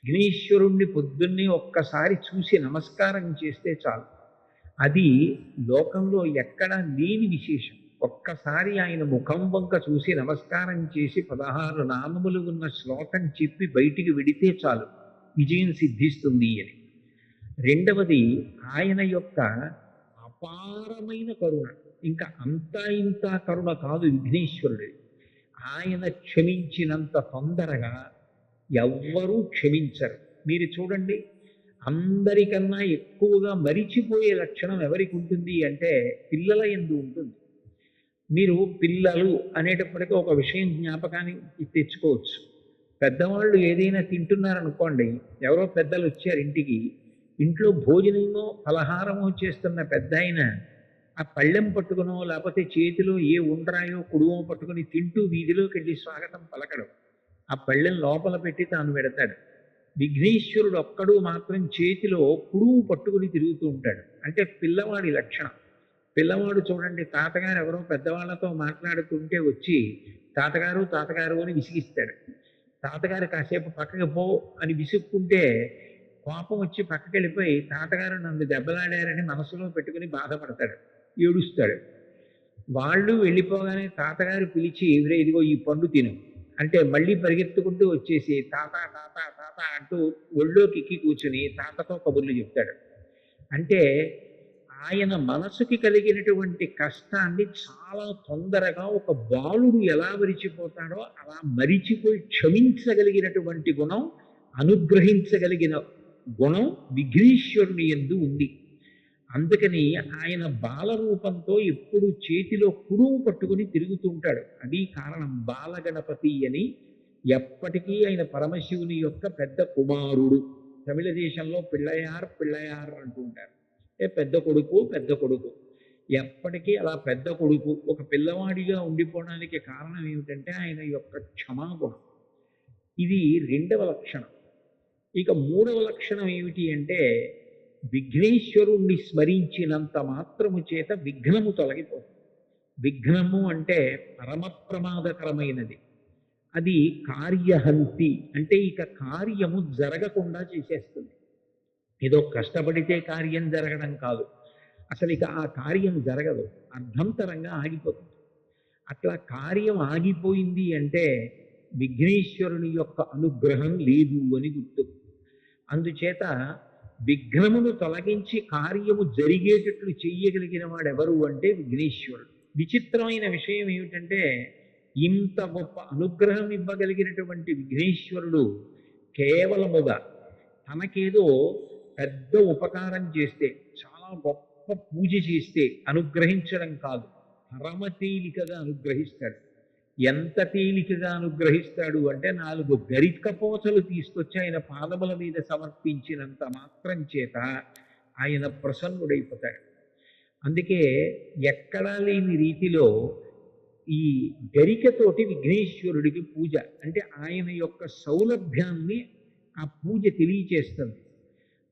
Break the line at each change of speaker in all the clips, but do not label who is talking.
విఘ్నేశ్వరుణ్ణి పొద్దున్నే ఒక్కసారి చూసి నమస్కారం చేస్తే చాలు. అది లోకంలో ఎక్కడా లేని విశేషం. ఒక్కసారి ఆయన ముఖం వంక చూసి నమస్కారం చేసి 16 నామములు ఉన్న శ్లోకం చెప్పి బయటికి వెడితే చాలు, విజయం సిద్ధిస్తుంది అని. రెండవది ఆయన యొక్క అపారమైన కరుణ. ఇంకా అంతా ఇంత కరుణ కాదు విఘ్నేశ్వరుడి. ఆయన క్షమించినంత తొందరగా ఎవ్వరూ క్షమించరు. మీరు చూడండి, అందరికన్నా ఎక్కువగా మరిచిపోయే లక్షణం ఎవరికి ఉంటుంది అంటే పిల్లల యందు ఉంటుంది. మీరు పిల్లలు అనేటప్పటికీ ఒక విషయం జ్ఞాపకానికి తెచ్చుకోవచ్చు. పెద్దవాళ్ళు ఏదైనా తింటున్నారనుకోండి, ఎవరో పెద్దలు వచ్చారు ఇంటికి, ఇంట్లో భోజనమో ఫలహారమో చేస్తున్న పెద్ద ఆయన ఆ పళ్ళెం పట్టుకునో లేకపోతే చేతిలో ఏ ఉండ్రాయో కుడువో పట్టుకుని తింటూ వీధిలోకి వెళ్ళి స్వాగతం పలకడం, ఆ పళ్ళెం లోపల పెట్టి తాను పెడతాడు. విఘ్నేశ్వరుడు ఒక్కడు మాత్రం చేతిలో కుడువు పట్టుకుని తిరుగుతూ ఉంటాడు. అంటే పిల్లవాడి లక్షణం. పిల్లవాడు చూడండి, తాతగారు ఎవరో పెద్దవాళ్ళతో మాట్లాడుతుంటే వచ్చి తాతగారు తాతగారు అని విసిగిస్తాడు. తాతగారు కాసేపు పక్కకి పో అని విసుక్కుంటే కోపం వచ్చి పక్కకి వెళ్ళిపోయి తాతగారు నన్ను దెబ్బలాడారని మనసులో పెట్టుకుని బాధపడతాడు, ఏడుస్తాడు. వాళ్ళు వెళ్ళిపోగానే తాతగారు పిలిచి ఇదిగో ఈ పండు తిను అంటే మళ్ళీ పరిగెత్తుకుంటూ వచ్చేసి తాత తాత తాత అంటూ ఒళ్ళోకి ఎక్కి కూర్చుని తాతతో కబుర్లు చెప్తాడు. అంటే ఆయన మనసుకి కలిగినటువంటి కష్టాన్ని చాలా తొందరగా ఒక బాలుడు ఎలా మరిచిపోతాడో అలా మరిచిపోయి క్షమించగలిగినటువంటి గుణం, అనుగ్రహించగలిగిన గుణం విఘ్నేశ్వరుని యందు ఉంది. అందుకని ఆయన బాలరూపంతో ఎప్పుడు చేతిలో కుడుము పట్టుకుని తిరుగుతుంటాడు. అది కారణం. బాలగణపతి అని ఎప్పటికీ ఆయన పరమశివుని యొక్క పెద్ద కుమారుడు. తమిళ దేశంలో పిళ్ళయార్ పిళ్ళయార్ అంటుంటారు. పెద్ద కొడుకు పెద్ద కొడుకు. ఎప్పటికీ అలా పెద్ద కొడుకు ఒక పిల్లవాడిగా ఉండిపోవడానికి కారణం ఏమిటంటే ఆయన యొక్క క్షమాగుణం. ఇది రెండవ లక్షణం. ఇక మూడవ లక్షణం ఏమిటి అంటే విఘ్నేశ్వరుణ్ణి స్మరించినంత మాత్రము చేత విఘ్నము తొలగిపోతుంది. విఘ్నము అంటే పరమ ప్రమాదకరమైనది. అది కార్యహంతి, అంటే ఇక కార్యము జరగకుండా చేసేస్తుంది. ఏదో కష్టపడితే కార్యం జరగడం కాదు, అసలు ఇక ఆ కార్యం జరగదు, అర్ధంతరంగా ఆగిపోతుంది. అట్లా కార్యం ఆగిపోయింది అంటే విఘ్నేశ్వరుని యొక్క అనుగ్రహం లేదు అని గుర్తు. అందుచేత విఘ్నమును తొలగించి కార్యము జరిగేటట్లు చెయ్యగలిగిన వాడెవరు అంటే విఘ్నేశ్వరుడు. విచిత్రమైన విషయం ఏమిటంటే ఇంత గొప్ప అనుగ్రహం ఇవ్వగలిగినటువంటి విఘ్నేశ్వరుడు కేవలముగా తనకేదో పెద్ద ఉపకారం చేస్తే, చాలా గొప్ప పూజ చేస్తే అనుగ్రహించడం కాదు, పరమ తేలికగా అనుగ్రహిస్తాడు. ఎంత తేలికగా అనుగ్రహిస్తాడు అంటే 4 గరికపోచలు తీసుకొచ్చి ఆయన పాదముల మీద సమర్పించినంత మాత్రం చేత ఆయన ప్రసన్నుడైపోతాడు. అందుకే ఎక్కడా లేని రీతిలో ఈ గరికతోటి విఘ్నేశ్వరుడికి పూజ, అంటే ఆయన యొక్క సౌలభ్యాన్ని ఆ పూజ తెలియచేస్తుంది.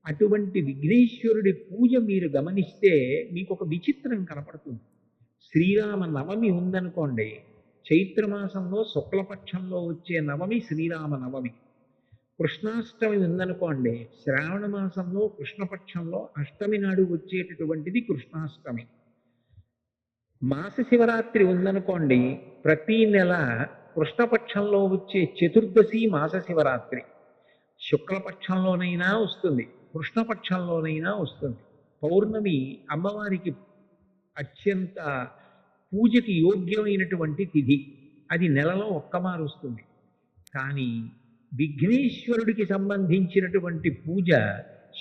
అటువంటి విఘ్నేశ్వరుడి పూజ మీరు గమనిస్తే మీకు ఒక విచిత్రం కనపడుతుంది. శ్రీరామ నవమి ఉందనుకోండి, చైత్రమాసంలో శుక్లపక్షంలో వచ్చే నవమి శ్రీరామ నవమి. కృష్ణాష్టమి ఉందనుకోండి, శ్రావణ మాసంలో కృష్ణపక్షంలో అష్టమి నాడు వచ్చేటటువంటిది కృష్ణాష్టమి. మాస శివరాత్రి ఉందనుకోండి, ప్రతి నెల కృష్ణపక్షంలో వచ్చే చతుర్దశి మాస శివరాత్రి. శుక్లపక్షంలోనైనా వస్తుంది, కృష్ణపక్షంలోనైనా వస్తుంది. పౌర్ణమి అమ్మవారికి అత్యంత పూజకి యోగ్యమైనటువంటి తిథి, అది నెలలో ఒక్కమారు వస్తుంది. కానీ విఘ్నేశ్వరుడికి సంబంధించినటువంటి పూజ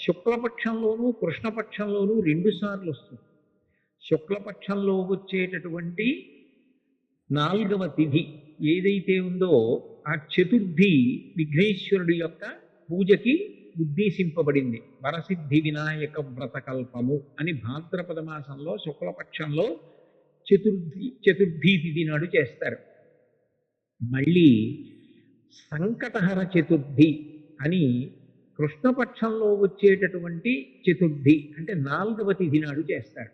శుక్లపక్షంలోనూ కృష్ణపక్షంలోనూ 2 సార్లు వస్తుంది. శుక్లపక్షంలో వచ్చేటటువంటి 4వ తిథి ఏదైతే ఉందో ఆ చతుర్థి విఘ్నేశ్వరుడి యొక్క పూజకి ఉద్దేశింపబడింది. వరసిద్ధి వినాయక వ్రతకల్పము అని భాద్రపద మాసంలో శుక్లపక్షంలో చతుర్థి తిథి నాడు చేస్తారు. మళ్ళీ సంకటహర చతుర్థి అని కృష్ణపక్షంలో వచ్చేటటువంటి చతుర్థి అంటే 4వ తిథి నాడు చేస్తారు.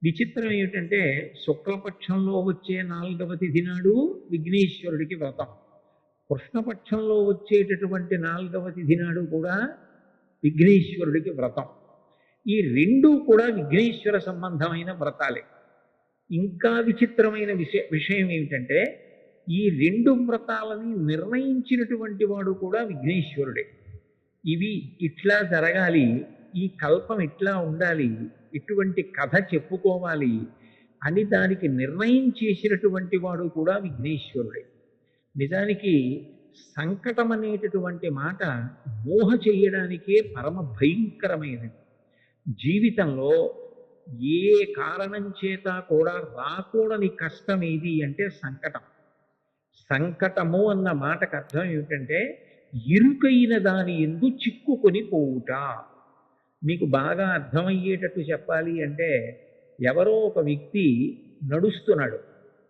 విచిత్రం ఏమిటంటే శుక్లపక్షంలో వచ్చే 4వ తిథి నాడు విఘ్నేశ్వరుడికి వ్రతం, కృష్ణపక్షంలో వచ్చేటటువంటి 4వ తిథి నాడు కూడా విఘ్నేశ్వరుడికి వ్రతం. ఈ రెండూ కూడా విఘ్నేశ్వర సంబంధమైన వ్రతాలే. ఇంకా విచిత్రమైన విషయం ఏమిటంటే ఈ రెండు వ్రతాలని నిర్ణయించినటువంటి వాడు కూడా విఘ్నేశ్వరుడే. ఇవి ఇట్లా జరగాలి, ఈ కల్పం ఇట్లా ఉండాలి, ఇటువంటి కథ చెప్పుకోవాలి అని దానికి నిర్ణయం చేసినటువంటి వాడు కూడా విఘ్నేశ్వరుడే. నిజానికి సంకటం అనేటటువంటి మాట మోహ చేయడానికే పరమ భయంకరమైనది. జీవితంలో ఏ కారణం చేత కూడా రాకూడని కష్టం ఏది అంటే సంకటం. సంకటము అన్న మాటకు అర్థం ఏమిటంటే ఇరుకైన దాని ఎందు చిక్కుకొని పోవుట. మీకు బాగా అర్థమయ్యేటట్టు చెప్పాలి అంటే ఎవరో ఒక వ్యక్తి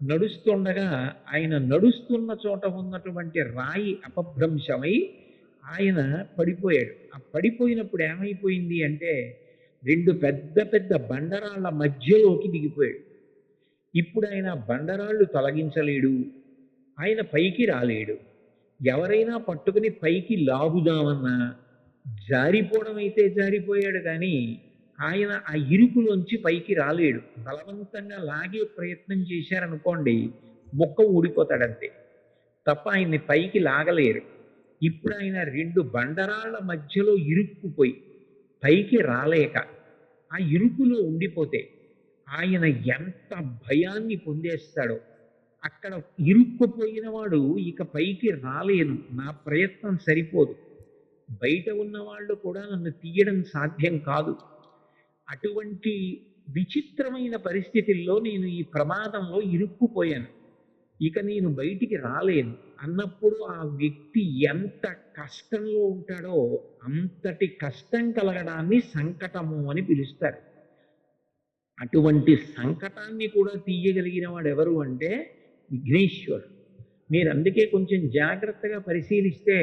నడుస్తుండగా ఆయన నడుస్తున్న చోట ఉన్నటువంటి రాయి అపభ్రంశమై ఆయన పడిపోయాడు. ఆ పడిపోయినప్పుడు ఏమైపోయింది అంటే 2 పెద్ద పెద్ద బండరాళ్ల మధ్యలోకి దిగిపోయాడు. ఇప్పుడు ఆయన బండరాళ్ళు తొలగించలేడు, ఆయన పైకి రాలేడు. ఎవరైనా పట్టుకుని పైకి లాగుదామన్నా జారిపోవడం అయితే జారిపోయాడు, కానీ ఆయన ఆ ఇరుకులోంచి పైకి రాలేడు. బలవంతంగా లాగే ప్రయత్నం చేశారనుకోండి ముక్క ఊడిపోతాడంతే తప్ప ఆయన్ని పైకి లాగలేరు. ఇప్పుడు ఆయన 2 బండరాళ్ల మధ్యలో ఇరుక్కుపోయి పైకి రాలేక ఆ ఇరుకులో ఉండిపోతే ఆయన ఎంత భయాన్ని పొందేస్తాడో. అక్కడ ఇరుక్కుపోయిన వాడు ఇక పైకి రాలేను, నా ప్రయత్నం సరిపోదు, బయట ఉన్న వాళ్ళు కూడా నన్ను తీయడం సాధ్యం కాదు, అటువంటి విచిత్రమైన పరిస్థితుల్లో నేను ఈ ప్రమాదంలో ఇరుక్కుపోయాను, ఇక నేను బయటికి రాలేను అన్నప్పుడు ఆ వ్యక్తి ఎంత కష్టంలో ఉంటాడో అంతటి కష్టం కలగడాన్ని సంకటము అని పిలుస్తారు. అటువంటి సంకటాన్ని కూడా తీయగలిగిన వాడు ఎవరు అంటే విఘ్నేశ్వరుడు. మీరు అందుకే కొంచెం జాగ్రత్తగా పరిశీలిస్తే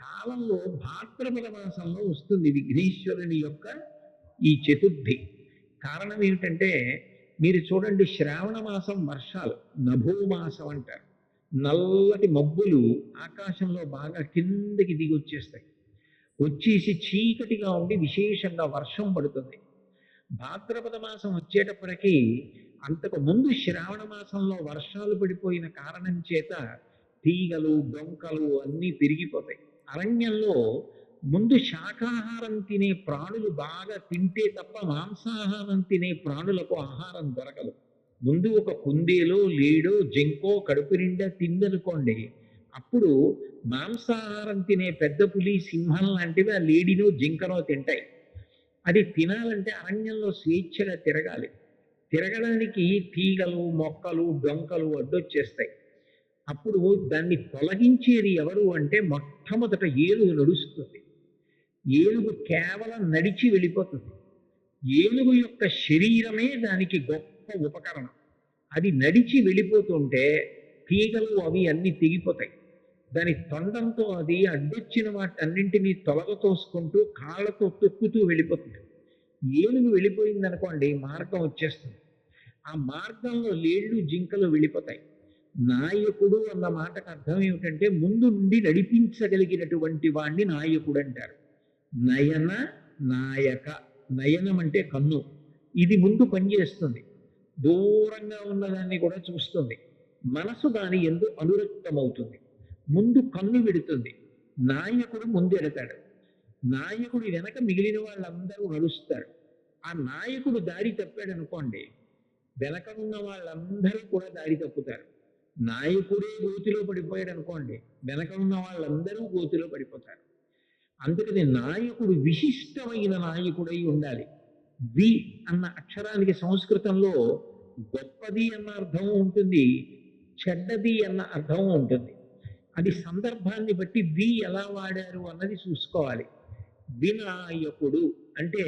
కాలంలో భాద్రపద మాసంలో వస్తుంది విఘ్నేశ్వరుని యొక్క ఈ చతుర్థి. కారణం ఏమిటంటే మీరు చూడండి, శ్రావణ మాసం వర్షాలు నభోమాసం అంటారు. నల్లటి మబ్బులు ఆకాశంలో బాగా కిందకి దిగి వచ్చేసి చీకటిగా ఉండి విశేషంగా వర్షం పడుతుంది. భాద్రపద మాసం వచ్చేటప్పటికీ అంతకు ముందు శ్రావణ మాసంలో వర్షాలు పడిపోయిన కారణం చేత తీగలు డొంకలు అన్నీ పెరిగిపోతాయి. అరణ్యంలో ముందు శాకాహారం తినే ప్రాణులు బాగా తింటే తప్ప మాంసాహారం తినే ప్రాణులకు ఆహారం దొరకదు. ముందు ఒక కుందేలో లేడో జంకో కడుపు నిండా తిందనుకోండి, అప్పుడు మాంసాహారం తినే పెద్ద పులి సింహం లాంటివి ఆ లేడినో జింకనో తింటాయి. అది తినాలంటే అరణ్యంలో స్వేచ్ఛగా తిరగాలి. తిరగడానికి తీగలు మొక్కలు డొంకలు అడ్డొచ్చేస్తాయి. అప్పుడు దాన్ని తొలగించేది ఎవరు అంటే మొట్టమొదట ఏనుగు నడుస్తుంది. ఏనుగు కేవలం నడిచి వెళ్ళిపోతుంది. ఏనుగు యొక్క శరీరమే దానికి గొప్ప ఉపకరణం. అది నడిచి వెళ్ళిపోతుంటే తీగలు అవి అన్ని తెగిపోతాయి. దాని తొండంతో అది అడ్డొచ్చిన వాటన్నింటినీ తొలగతోసుకుంటూ కాళ్ళతో తొక్కుతూ వెళ్ళిపోతుంది. ఏనుగు వెళ్ళిపోయిందనుకోండి మార్గం వచ్చేస్తుంది. ఆ మార్గంలో లేళ్ళు జింకలు వెళ్ళిపోతాయి. నాయకుడు అన్న మాటకు అర్థం ఏమిటంటే ముందు నుండి నడిపించగలిగినటువంటి వాణ్ణి నాయకుడు అంటారు. నయన నాయక, నయనం అంటే కన్ను, ఇది ముందు పనిచేస్తుంది, దూరంగా ఉన్నదాన్ని కూడా చూస్తుంది. మనసు దాని ఎందు అనురక్తమవుతుంది, ముందు కన్ను విడుతుంది. నాయకుడు ముందెడతాడు, నాయకుడు వెనక మిగిలిన వాళ్ళందరూ నడుస్తారు. ఆ నాయకుడు దారి తప్పాడు అనుకోండి, వెనక ఉన్న వాళ్ళందరూ కూడా దారి తప్పుతారు. నాయకుడే గోతిలో పడిపోయాడు అనుకోండి, వెనక ఉన్న వాళ్ళందరూ గోతిలో పడిపోతారు. అందుకని నాయకుడు విశిష్టమైన నాయకుడై ఉండాలి. వి అన్న అక్షరానికి సంస్కృతంలో గొప్పది అన్న అర్థం ఉంటుంది, చెడ్డది అన్న అర్థం ఉంటుంది. అది సందర్భాన్ని బట్టి వి ఎలా వాడారు అన్నది చూసుకోవాలి. వినాయకుడు అంటే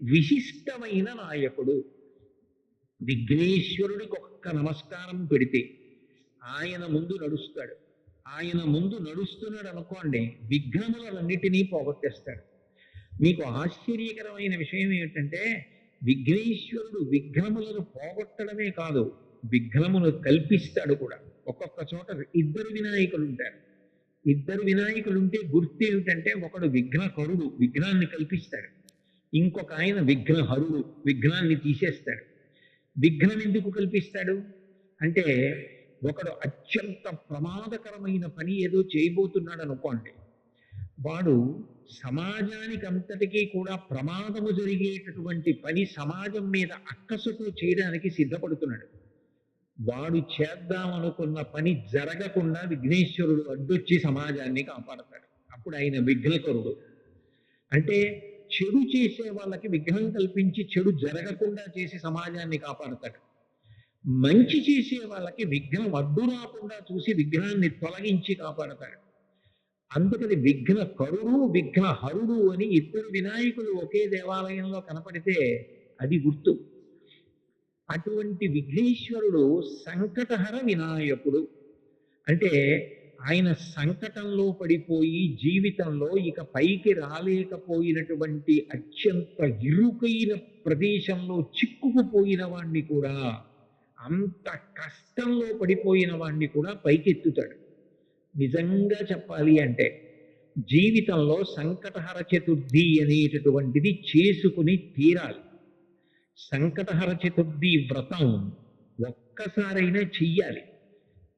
విశిష్టమైన నాయకుడు. విఘ్నేశ్వరుడికి ఒక్క నమస్కారం పెడితే ఆయన ముందు నడుస్తాడు. ఆయన ముందు నడుస్తున్నాడు అనుకోండి, విఘ్నములన్నిటినీ పోగొట్టేస్తాడు. మీకు ఆశ్చర్యకరమైన విషయం ఏమిటంటే విఘ్నేశ్వరుడు విఘ్నములను పోగొట్టడమే కాదు, విఘ్నమును కల్పిస్తాడు కూడా. ఒక్కొక్క చోట 2 వినాయకులు ఉంటారు. ఇద్దరు వినాయకులు ఉంటే గుర్తు ఏమిటంటే ఒకడు విఘ్నకరుడు, విఘ్నాన్ని కల్పిస్తాడు, ఇంకొక ఆయన విఘ్నహరుడు, విఘ్నాన్ని తీసేస్తాడు. విఘ్నం ఎందుకు కల్పిస్తాడు అంటే ఒకడు అత్యంత ప్రమాదకరమైన పని ఏదో చేయబోతున్నాడు అనుకోండి, వాడు సమాజానికి అంతటికీ కూడా ప్రమాదము జరిగేటటువంటి పని సమాజం మీద అక్కసుతో చేయడానికి సిద్ధపడుతున్నాడు. వాడు చేద్దామనుకున్న పని జరగకుండా విఘ్నేశ్వరుడు అడ్డొచ్చి సమాజాన్ని కాపాడతాడు. అప్పుడు ఆయన విఘ్నకరుడు. అంటే చెడు చేసే వాళ్ళకి విఘ్నం కల్పించి చెడు జరగకుండా చేసి సమాజాన్ని కాపాడతాడు. మంచి చేసే వాళ్ళకి విఘ్నం అడ్డు రాకుండా చూసి విఘ్నాన్ని తొలగించి కాపాడతాడు. అందుకని విఘ్నకరుడు విఘ్నహరుడు అని ఇద్దరు వినాయకులు ఒకే దేవాలయంలో కనపడితే అది గుర్తు. అటువంటి విఘ్నేశ్వరుడు సంకటహర వినాయకుడు. అంటే ఆయన సంకటంలో పడిపోయి జీవితంలో ఇక పైకి రాలేకపోయినటువంటి అత్యంత ఇరుకైన ప్రదేశంలో చిక్కుకుపోయిన వాణ్ణి కూడా, అంత కష్టంలో పడిపోయిన వాణ్ణి కూడా పైకెత్తుతాడు. నిజంగా చెప్పాలి అంటే జీవితంలో సంకటహర చతుర్థి అనేటటువంటిది చేసుకుని తీరాలి. సంకటహర చతుర్థి వ్రతం ఒక్కసారైనా చెయ్యాలి.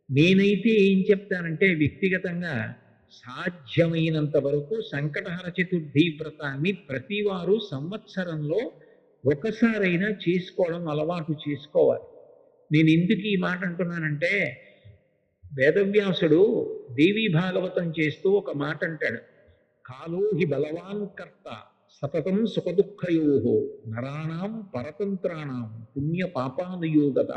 నేనైతే ఏం చెప్తానంటే వ్యక్తిగతంగా సాధ్యమైనంత వరకు సంకటహర చతుర్థి వ్రతాన్ని ప్రతివారు సంవత్సరంలో ఒకసారైనా చేసుకోవడం అలవాటు చేసుకోవాలి. నేను ఎందుకు ఈ మాట అంటున్నానంటే వేదవ్యాసుడు దేవీ భాగవతం చేస్తూ ఒక మాట అంటాడు, కాలో హి బలవాన్ కర్త సతతం సుఖదుఃఖయో నరాణం పరతంత్రాణం పుణ్య పాపానుయోగత.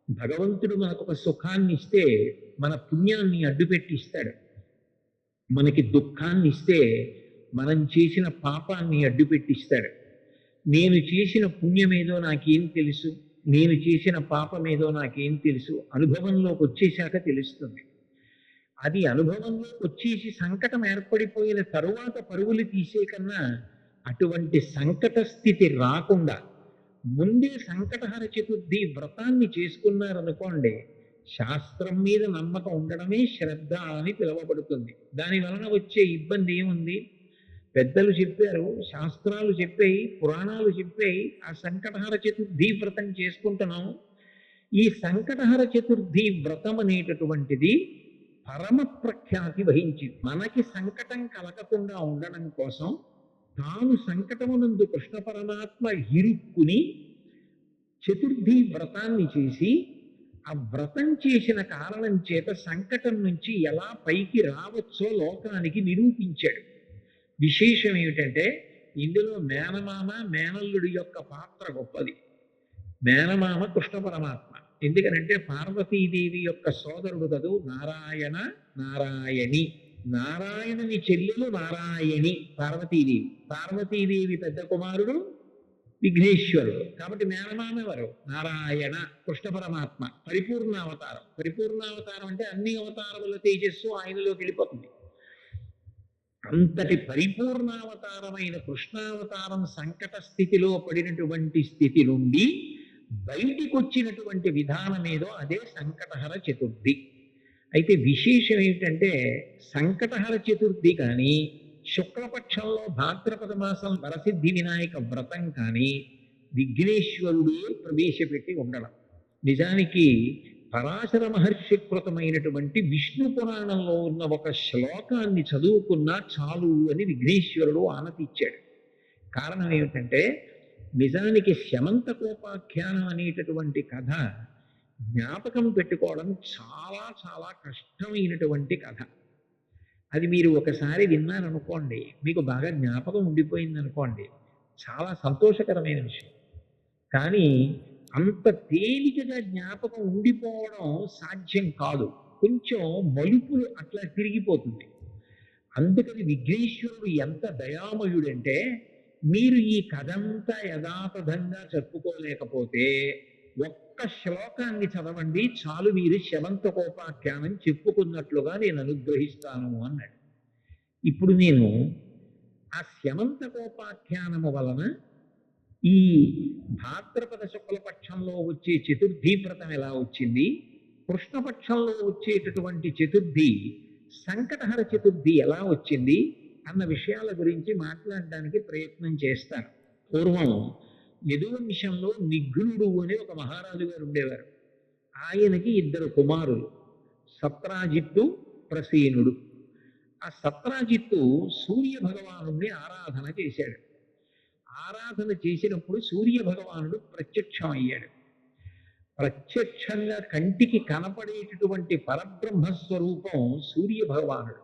భగవంతుడు మనకు ఒక సుఖాన్ని ఇస్తే మన పుణ్యాన్ని అడ్డుపెట్టిస్తాడు, మనకి దుఃఖాన్ని ఇస్తే మనం చేసిన పాపాన్ని అడ్డుపెట్టిస్తాడు. నేను చేసిన పుణ్యమేదో నాకేం తెలుసు, నేను చేసిన పాపమేదో నాకేం తెలుసు, అనుభవంలోకి వచ్చేశాక తెలుస్తుంది. అది అనుభవంలోకి వచ్చేసి సంకటం ఏర్పడిపోయిన తరువాత పరుగులు తీసే కన్నా అటువంటి సంకట స్థితి రాకుండా ముందే సంకటహర చతుర్థి వ్రతాన్ని చేసుకున్నారనుకోండి, శాస్త్రం మీద నమ్మకం ఉండడమే శ్రద్ధ అని పిలువబడుతుంది. దాని వలన వచ్చే ఇబ్బంది ఏముంది? పెద్దలు చెప్పారు, శాస్త్రాలు చెప్పాయి, పురాణాలు చెప్పాయి, ఆ సంకటహర చతుర్థి వ్రతం చేసుకుంటున్నాం. ఈ సంకటహర చతుర్థి వ్రతం అనేటటువంటిది పరమ ప్రఖ్యాతి వహించింది. మనకి సంకటం కలగకుండా ఉండడం కోసం తాను సంకటమునందు కృష్ణ పరమాత్మ ఇరుక్కుని చతుర్థి వ్రతాన్ని చేసి ఆ వ్రతం చేసిన కారణం చేత సంకటం నుంచి ఎలా పైకి రావచ్చో లోకానికి నిరూపించాడు. విశేషం ఏమిటంటే ఇందులో మేనమామ మేనల్లుడి యొక్క పాత్ర గొప్పది. మేనమామ కృష్ణ పరమాత్మ, ఎందుకనంటే పార్వతీదేవి యొక్క సోదరుడు కదూ నారాయణ నారాయణి. నారాయణుని చెల్లెలు నారాయణి పార్వతీదేవి, పార్వతీదేవి పెద్ద కుమారుడు విఘ్నేశ్వరుడు. కాబట్టి మేనమామ ఎవరు? నారాయణ కృష్ణ పరమాత్మ, పరిపూర్ణావతారం. పరిపూర్ణావతారం అంటే అన్ని అవతారముల తేజస్సు ఆయనలోకి వెళ్ళిపోతుంది. అంతటి పరిపూర్ణావతారమైన కృష్ణావతారం సంకట స్థితిలో పడినటువంటి స్థితి నుండి బయటికి వచ్చినటువంటి విధానం ఏదో అదే సంకటహర చతుర్థి. అయితే విశేషం ఏమిటంటే సంకటహర చతుర్థి కానీ శుక్లపక్షంలో భాద్రపద మాసం వరసిద్ధి వినాయక వ్రతం కానీ విఘ్నేశ్వరుడే ప్రవేశపెట్టి ఉండడం. నిజానికి పరాశర మహర్షి కృతమైనటువంటి విష్ణు పురాణంలో ఉన్న ఒక శ్లోకాన్ని చదువుకున్నా చాలు అని విఘ్నేశ్వరుడు ఆనతిచ్చాడు. కారణం ఏమిటంటే నిజానికి శమంతకోపాఖ్యానం అనేటటువంటి కథ జ్ఞాపకం పెట్టుకోవడం చాలా చాలా కష్టమైనటువంటి కథ. అది మీరు ఒకసారి విన్నారనుకోండి, మీకు బాగా జ్ఞాపకం ఉండిపోయింది అనుకోండి, చాలా సంతోషకరమైన విషయం. కానీ అంత తేలికగా జ్ఞాపకం ఉండిపోవడం సాధ్యం కాదు. కొంచెం మలుపులు అట్లా తిరిగిపోతుంది. అందుకని విఘ్నేశ్వరుడు ఎంత దయామయుడంటే మీరు ఈ కథంతా యథాతథంగా చెప్పుకోలేకపోతే ఒక్క శ్లోకాన్ని చదవండి చాలు, మీరు శమంతకోపాఖ్యానం చెప్పుకున్నట్లుగా నేను అనుగ్రహిస్తాను అన్నాడు. ఇప్పుడు నేను ఆ శమంతకోపాఖ్యానము వలన ఈ భాద్రపద శుక్లపక్షంలో వచ్చే చతుర్థి వ్రతం ఎలా వచ్చింది, కృష్ణపక్షంలో వచ్చేటటువంటి చతుర్థి సంకటహర చతుర్థి ఎలా వచ్చింది అన్న విషయాల గురించి మాట్లాడడానికి ప్రయత్నం చేస్తాను. పూర్వం యదువంశంలో నిఘ్నుడు అనే ఒక మహారాజు గారు ఉండేవారు. ఆయనకి ఇద్దరు కుమారులు, సత్రాజిత్తు, ప్రసేనుడు. ఆ సత్రాజిత్తు సూర్య భగవానుడిని ఆరాధన చేశాడు. ఆరాధన చేసినప్పుడు సూర్య భగవానుడు ప్రత్యక్షమయ్యాడు. ప్రత్యక్షంగా కంటికి కనపడేటటువంటి పరబ్రహ్మ స్వరూపం సూర్య భగవానుడు.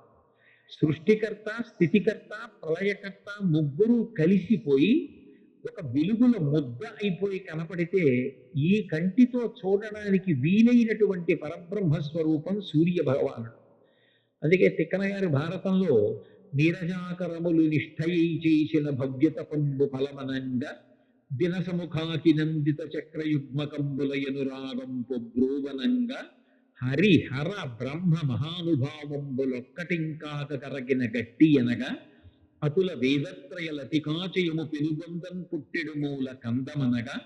సృష్టికర్త, స్థితికర్త, ప్రళయకర్త ముగ్గురు కలిసిపోయి ఒక వెలుగుల ముద్ద అయిపోయి కనపడితే ఈ కంటితో చూడడానికి వీలైనటువంటి పరబ్రహ్మ స్వరూపం సూర్య భగవానుడు. అందుకే తిక్కన గారి భారతంలో నీరజాకరములు నిష్ఠయై చేసిన భవ్యత పంబు ఫలమనంగా దినసముఖాకి నందిత చక్రయుగ్మకంబులయనురాగం పొబ్రోవనంగా హరిహర బ్రహ్మ మహానుభావంబులొక్కటింకాక కరగిన గట్టి అనగా అతుల వేదత్రయ లతికాచయము పెనుగొందన్ పుట్టెడు మూల కందమనగా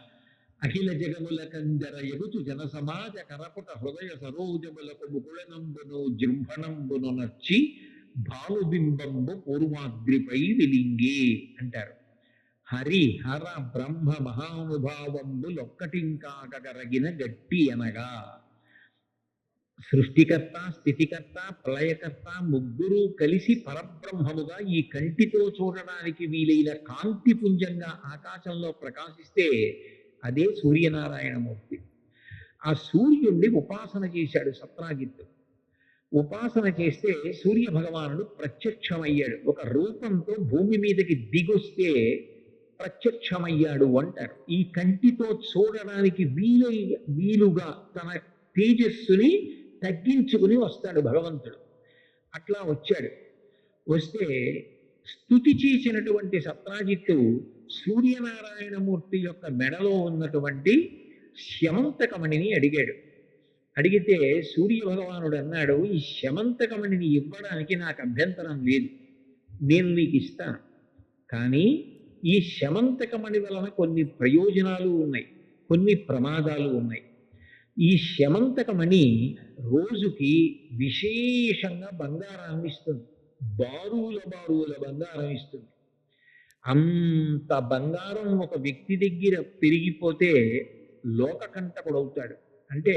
అఖిల జగముల కంజర ఎగుతు జన సమాజ కరపుట హృదయ సరోజములకు ముకుళనంబును జృంభణంబును నర్చి భానుబింబంబు పూర్వాగ్రిపై విలింగే అంటారు. హరి హర బ్రహ్మ మహానుభావంబులొక్కటింకాక కరగిన గట్టి అనగా సృష్టికర్త, స్థితికర్త, ప్రళయకర్త ముగ్గురు కలిసి పరబ్రహ్మముగా ఈ కంటితో చూడడానికి వీలైన కాంతిపుంజంగా ఆకాశంలో ప్రకాశిస్తే అదే సూర్యనారాయణమూర్తి. ఆ సూర్యుణ్ణి ఉపాసన చేశాడు సత్రాజిత్తు. ఉపాసన చేస్తే సూర్య భగవానుడు ప్రత్యక్షమయ్యాడు. ఒక రూపంతో భూమి మీదకి దిగొస్తే ప్రత్యక్షమయ్యాడు అంటారు. ఈ కంటితో చూడడానికి వీలుగా తన తేజస్సుని తగ్గించుకుని వస్తాడు భగవంతుడు. అట్లా వచ్చాడు. వస్తే స్తుతి చేసినటువంటి సత్రాజిత్తు సూర్యనారాయణమూర్తి యొక్క మెడలో ఉన్నటువంటి శమంతకమణిని అడిగాడు. అడిగితే సూర్య భగవానుడు అన్నాడు, ఈ శమంతకమణిని ఇవ్వడానికి నాకు అభ్యంతరం లేదు, నేను నీకు ఇస్తాను. కానీ ఈ శమంతకమణి వలన కొన్ని ప్రయోజనాలు ఉన్నాయి, కొన్ని ప్రమాదాలు ఉన్నాయి. ఈ శమంతకమణి రోజుకి విశేషంగా బంగారాన్ని ఇస్తుంది, బారువుల బంగారం ఇస్తుంది. అంత బంగారం ఒక వ్యక్తి దగ్గర పెరిగిపోతే లోకకంటకుడవుతాడు. అంటే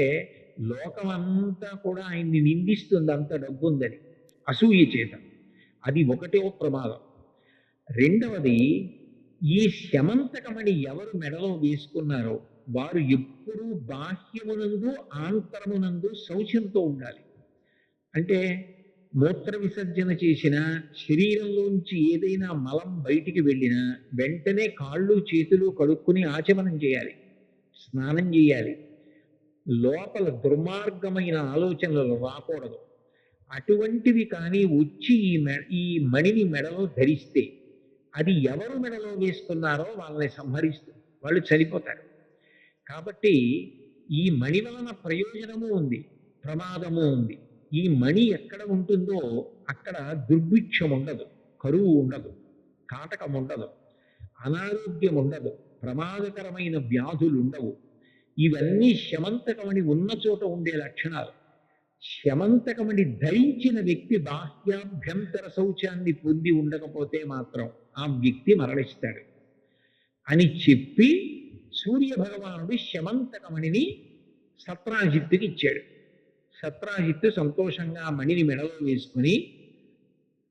లోకమంతా కూడా ఆయన్ని నిందిస్తుంది, అంత డబ్బు ఉందని అసూయ చేత. అది ఒకటే ప్రమాదం. రెండవది, ఈ శమంతకమణి ఎవరు మెడలో వేసుకున్నారో వారు ఎప్పుడూ బాహ్యమునందు ఆంతరమునందు శౌచంతో ఉండాలి. అంటే మూత్ర విసర్జన చేసిన, శరీరంలోంచి ఏదైనా మలం బయటికి వెళ్ళినా వెంటనే కాళ్ళు చేతులు కడుక్కుని ఆచమనం చేయాలి, స్నానం చేయాలి. లోపల దుర్మార్గమైన ఆలోచనలు రాకూడదు. అటువంటివి కానీ వచ్చి ఈ మణిని మెడలో ధరిస్తే అది ఎవరు మెడలో వేసుకున్నారో వాళ్ళని సంహరిస్తుంది, వాళ్ళు చనిపోతారు. కాబట్టి ఈ మణి వలన ప్రయోజనము ఉంది, ప్రమాదము ఉంది. ఈ మణి ఎక్కడ ఉంటుందో అక్కడ దుర్భిక్షం ఉండదు, కరువు ఉండదు, కాటకం ఉండదు, అనారోగ్యం ఉండదు, ప్రమాదకరమైన వ్యాధులు ఉండవు. ఇవన్నీ శమంతకమణి ఉన్న చోట ఉండే లక్షణాలు. శమంతకమణి ధరించిన వ్యక్తి బాహ్యాభ్యంతర శౌచాన్ని పొంది ఉండకపోతే మాత్రం ఆ వ్యక్తి మరణిస్తాడు అని చెప్పి సూర్య భగవానుడు శమంతకమణిని సత్రాజిత్తుకి ఇచ్చాడు. సత్రాజిత్తు సంతోషంగా ఆ మణిని మెడలో వేసుకుని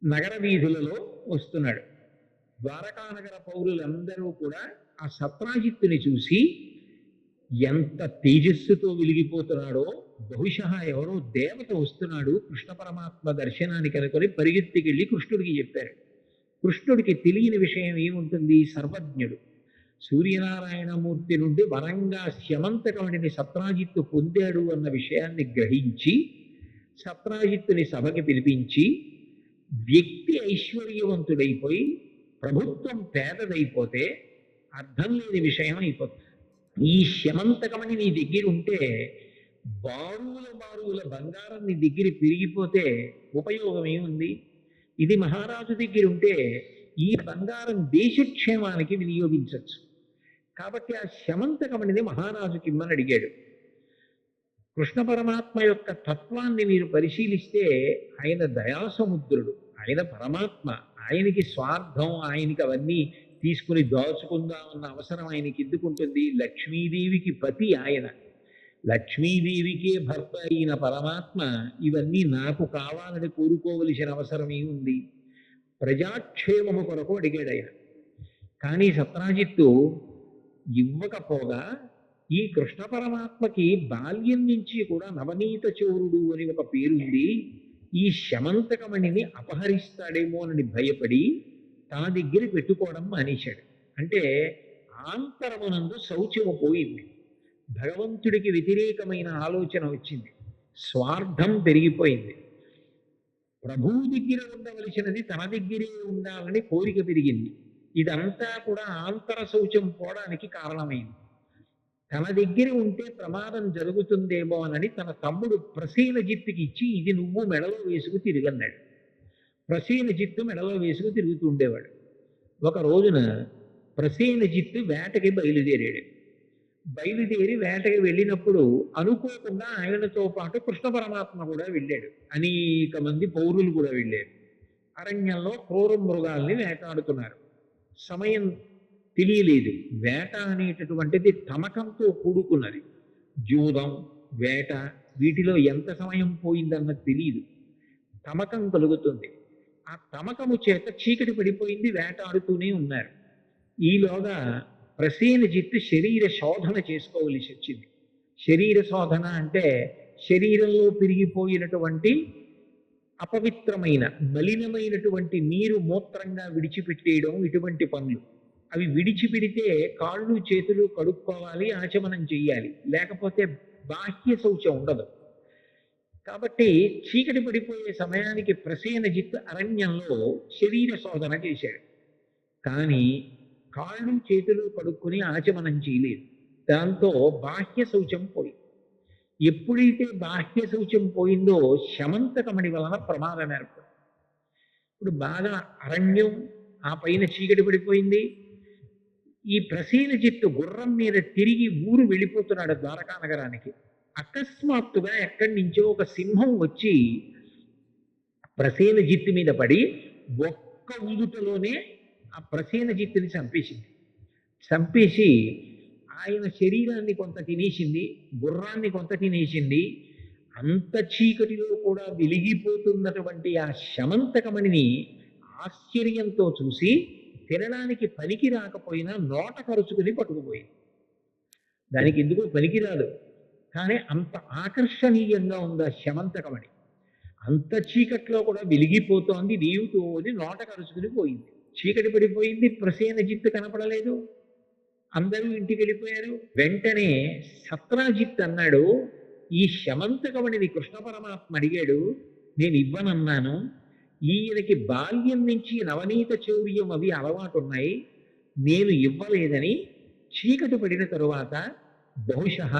నగర వీధులలో వస్తున్నాడు. ద్వారకానగర పౌరులందరూ కూడా ఆ సత్రాజిత్తుని చూసి ఎంత తేజస్సుతో వెలిగిపోతున్నాడో, బహుశా ఎవరో దేవత వస్తున్నాడు కృష్ణ పరమాత్మ దర్శనానికి అనుకొని పరిగెత్తికెళ్ళి కృష్ణుడికి చెప్పారు. కృష్ణుడికి తెలియని విషయం ఏముంటుంది, సర్వజ్ఞుడు. సూర్యనారాయణమూర్తి నుండి వరంగా శమంతకమణిని సత్రాజిత్తు పొందాడు అన్న విషయాన్ని గ్రహించి సత్రాజిత్తుని సభకి పిలిపించి, వ్యక్తి ఐశ్వర్యవంతుడైపోయి ప్రభుత్వం పేదదైపోతే అర్థం లేని విషయం అయిపోతుంది. ఈ శమంతకమణి నీ దగ్గర ఉంటే, బారువుల బంగారం నీ దగ్గర పెరిగిపోతే ఉపయోగం ఏముంది? ఇది మహారాజు దగ్గర ఉంటే ఈ బంగారం దేశక్షేమానికి వినియోగించవచ్చు. కాబట్టి ఆ శమంతకమణిని మహారాజుకి ఇమ్మని అడిగాడు. కృష్ణ పరమాత్మ యొక్క తత్వాన్ని మీరు పరిశీలిస్తే ఆయన దయాసముద్రుడు, ఆయన పరమాత్మ, ఆయనకి స్వార్థం, ఆయనకి అవన్నీ తీసుకుని దాచుకుందామన్న అవసరం ఆయనకి ఎందుకుంటుంది? లక్ష్మీదేవికి పతి ఆయన, లక్ష్మీదేవికే భర్త అయిన పరమాత్మ ఇవన్నీ నాకు కావాలని కోరుకోవలసిన అవసరం ఏముంది? ప్రజాక్షేమము కొరకు అడిగాడు ఆయన. కానీ సత్రాజిత్తు ఇవ్వకపోగా ఈ కృష్ణ పరమాత్మకి బాల్యం నుంచి కూడా నవనీత చోరుడు అని ఒక పేరుంది, ఈ శమంతకమణిని అపహరిస్తాడేమో అని భయపడి తన దగ్గర పెట్టుకోవడం మానేశాడు. అంటే ఆంతరమునందు శౌచము పోయింది, భగవంతుడికి వ్యతిరేకమైన ఆలోచన వచ్చింది, స్వార్థం పెరిగిపోయింది, ప్రభువు దగ్గర ఉండవలసినది తన దగ్గరే ఉండాలని కోరిక పెరిగింది. ఇదంతా కూడా ఆంతర శౌచం పోవడానికి కారణమైంది. తన దగ్గర ఉంటే ప్రమాదం జరుగుతుందేమో అని తన తమ్ముడు ప్రసేనజిత్తుకి ఇచ్చి ఇది నువ్వు మెడలో వేసుకు తిరిగన్నాడు. ప్రసేనజిత్తు మెడలో వేసుకు తిరుగుతూ ఉండేవాడు. ఒక రోజున ప్రసేనజిత్తు వేటకి బయలుదేరాడు. బయలుదేరి వేటకి వెళ్ళినప్పుడు అనుకోకుండా ఆయనతో పాటు కృష్ణ పరమాత్మ కూడా వెళ్ళాడు, అనేక మంది పౌరులు కూడా వెళ్ళారు. అరణ్యంలో క్రూర మృగాల్ని వేటాడుతున్నారు. సమయం తెలియలేదు. వేట అనేటటువంటిది తమకంతో కూడుకున్నది. జూదం, వేట, వీటిలో ఎంత సమయం పోయిందన్నది తెలియదు, తమకం కలుగుతుంది. ఆ తమకము చేత చీకటి పడిపోయింది, వేటాడుతూనే ఉన్నారు. ఈలోగా ప్రసేనజిత్తు శరీర శోధన చేసుకోవలసి వచ్చింది. శరీర శోధన అంటే శరీరంలో పెరిగిపోయినటువంటి అపవిత్రమైన మలినమైనటువంటి నీరు మూత్రంగా విడిచిపెట్టేయడం, ఇటువంటి పనులు. అవి విడిచిపెడితే కాళ్ళు చేతులు కడుక్కోవాలి, ఆచమనం చెయ్యాలి, లేకపోతే బాహ్య శౌచం ఉండదు. కాబట్టి చీకటి పడిపోయే సమయానికి ప్రసేనజిత్తు అరణ్యంలో శరీర శోధన చేశాడు. కానీ కాళ్ళు చేతులు కడుక్కొని ఆచమనం చేయలేదు. దాంతో బాహ్య శౌచం పోయింది. ఎప్పుడైతే బాహ్య శౌచం పోయిందో శమంతకమణి వలన ప్రమాదం ఏర్పడింది. ఇప్పుడు బాగా అరణ్యం, ఆ పైన చీకటి పడిపోయింది. ఈ ప్రసేనజిత్తు గుర్రం మీద తిరిగి ఊరు వెళ్ళిపోతున్నాడు ద్వారకా నగరానికి. అకస్మాత్తుగా ఎక్కడి నుంచో ఒక సింహం వచ్చి ప్రసేనజిత్తు మీద పడి ఒక్క ఊదుటలోనే ఆ ప్రసేనజిత్తుని చంపేసింది. చంపేసి ఆయన శరీరాన్ని కొంత తినేసింది, గుర్రాన్ని కొంత తినేసింది. అంత చీకటిలో కూడా వెలిగిపోతున్నటువంటి ఆ శమంతకమణిని ఆశ్చర్యంతో చూసి తినడానికి పనికి రాకపోయినా నోట కరుచుకుని పట్టుకుపోయింది. దానికి ఎందుకు పనికిరాదు, కానీ అంత ఆకర్షణీయంగా ఉంది ఆ శమంతకమణి. అంత చీకట్లో కూడా వెలిగిపోతోంది, నీవుతో నోట కరుచుకుని పోయింది. చీకటి పడిపోయింది, ప్రసేనజిత్తు కనపడలేదు, అందరూ ఇంటికి వెళ్ళిపోయారు. వెంటనే సత్రాజిత్ అన్నాడు, ఈ శమంతకమణిని కృష్ణ పరమాత్మ అడిగాడు, నేను ఇవ్వనన్నాను. ఈయనకి బాల్యం నుంచి నవనీత చౌర్యం అవి అలవాటు ఉన్నాయి, నేను ఇవ్వలేదని చీకటి పడిన తరువాత బహుశः